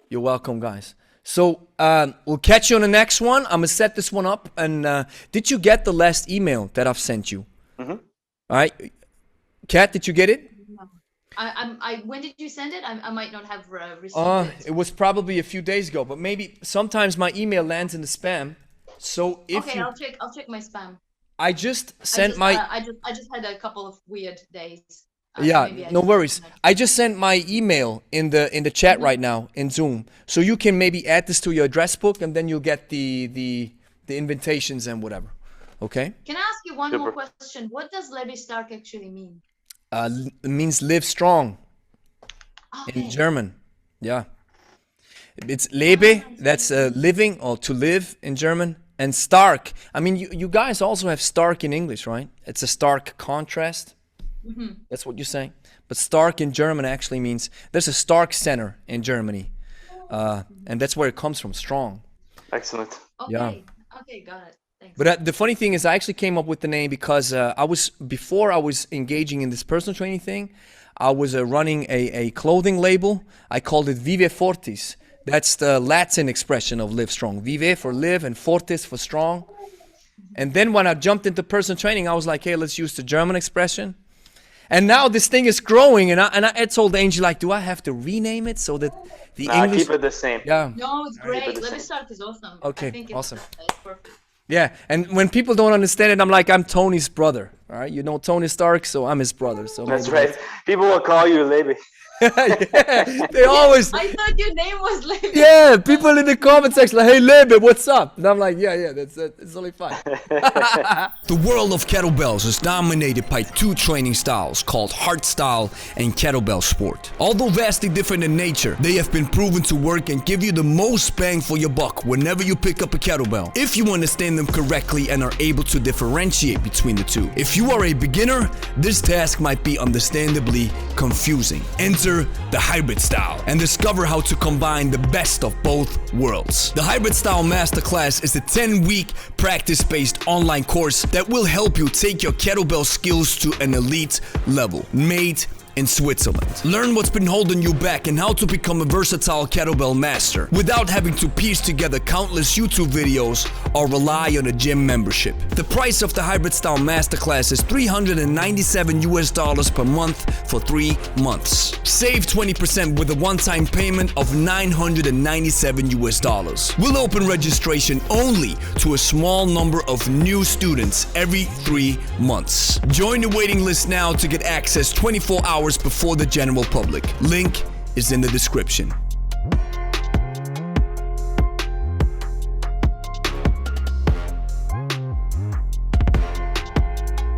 You're welcome, guys. So we'll catch you on the next one. I'm gonna set this one up. And did you get the last email that I've sent you? Mm-hmm. All right, Kat, did you get it? No. When did you send it? I might not have received it. It was probably a few days ago, but maybe sometimes my email lands in the spam. So if Okay, you, I'll check my spam. I just sent I just had a couple of weird days. Yeah, maybe I no just worries. didn't- I just sent my email in the chat right now in Zoom, so you can maybe add this to your address book, and then you'll get the invitations and whatever. Okay? Can I ask you one more Super. question? What does Lebe Stark actually mean? It means live strong Okay. in German. Yeah, it's Lebe. That's living or to live in German. And stark. I mean, you guys also have stark in English, right? It's a stark contrast. That's what you're saying. But stark in German actually means there's a Stark Center in Germany, and that's where it comes from. Strong. Excellent. Okay. Yeah. Okay, got it. Thanks. But the funny thing is, I actually came up with the name because before I was engaging in this personal training thing, I was running a clothing label. I called it Vive Fortis. That's the Latin expression of live strong. Vive for live and fortis for strong. And then when I jumped into personal training, I was like, hey, let's use the German expression. And now this thing is growing, and I told Angie, like, do I have to rename it so that the Nah, English... keep it the same. Yeah. No, it's great. Keep it the Lebe same. Stark is awesome. Okay, I think awesome. It's perfect. Yeah, and when people don't understand it, I'm like, I'm Tony's brother. All right, you know Tony Stark, so I'm his brother. So That's maybe right. People will call you Lebe. yeah, they always... I thought your name was Lebe. Yeah, people in the comment section like, hey, Lebe, what's up? And I'm like, yeah, that's it's only fine. The world of kettlebells is dominated by two training styles called hardstyle and kettlebell sport. Although vastly different in nature, they have been proven to work and give you the most bang for your buck whenever you pick up a kettlebell, if you understand them correctly and are able to differentiate between the two. If you are a beginner, this task might be understandably confusing. Enter the hybrid style and discover how to combine the best of both worlds. The hybrid style masterclass is a 10-week practice-based online course that will help you take your kettlebell skills to an elite level, made in Switzerland. Learn what's been holding you back and how to become a versatile kettlebell master without having to piece together countless YouTube videos or rely on a gym membership. The price of the hybrid style masterclass is $397 per month for 3 months. Save 20% with a one-time payment of $997. We'll open registration only to a small number of new students every 3 months. Join the waiting list now to get access 24 hours before the general public. Link is in the description.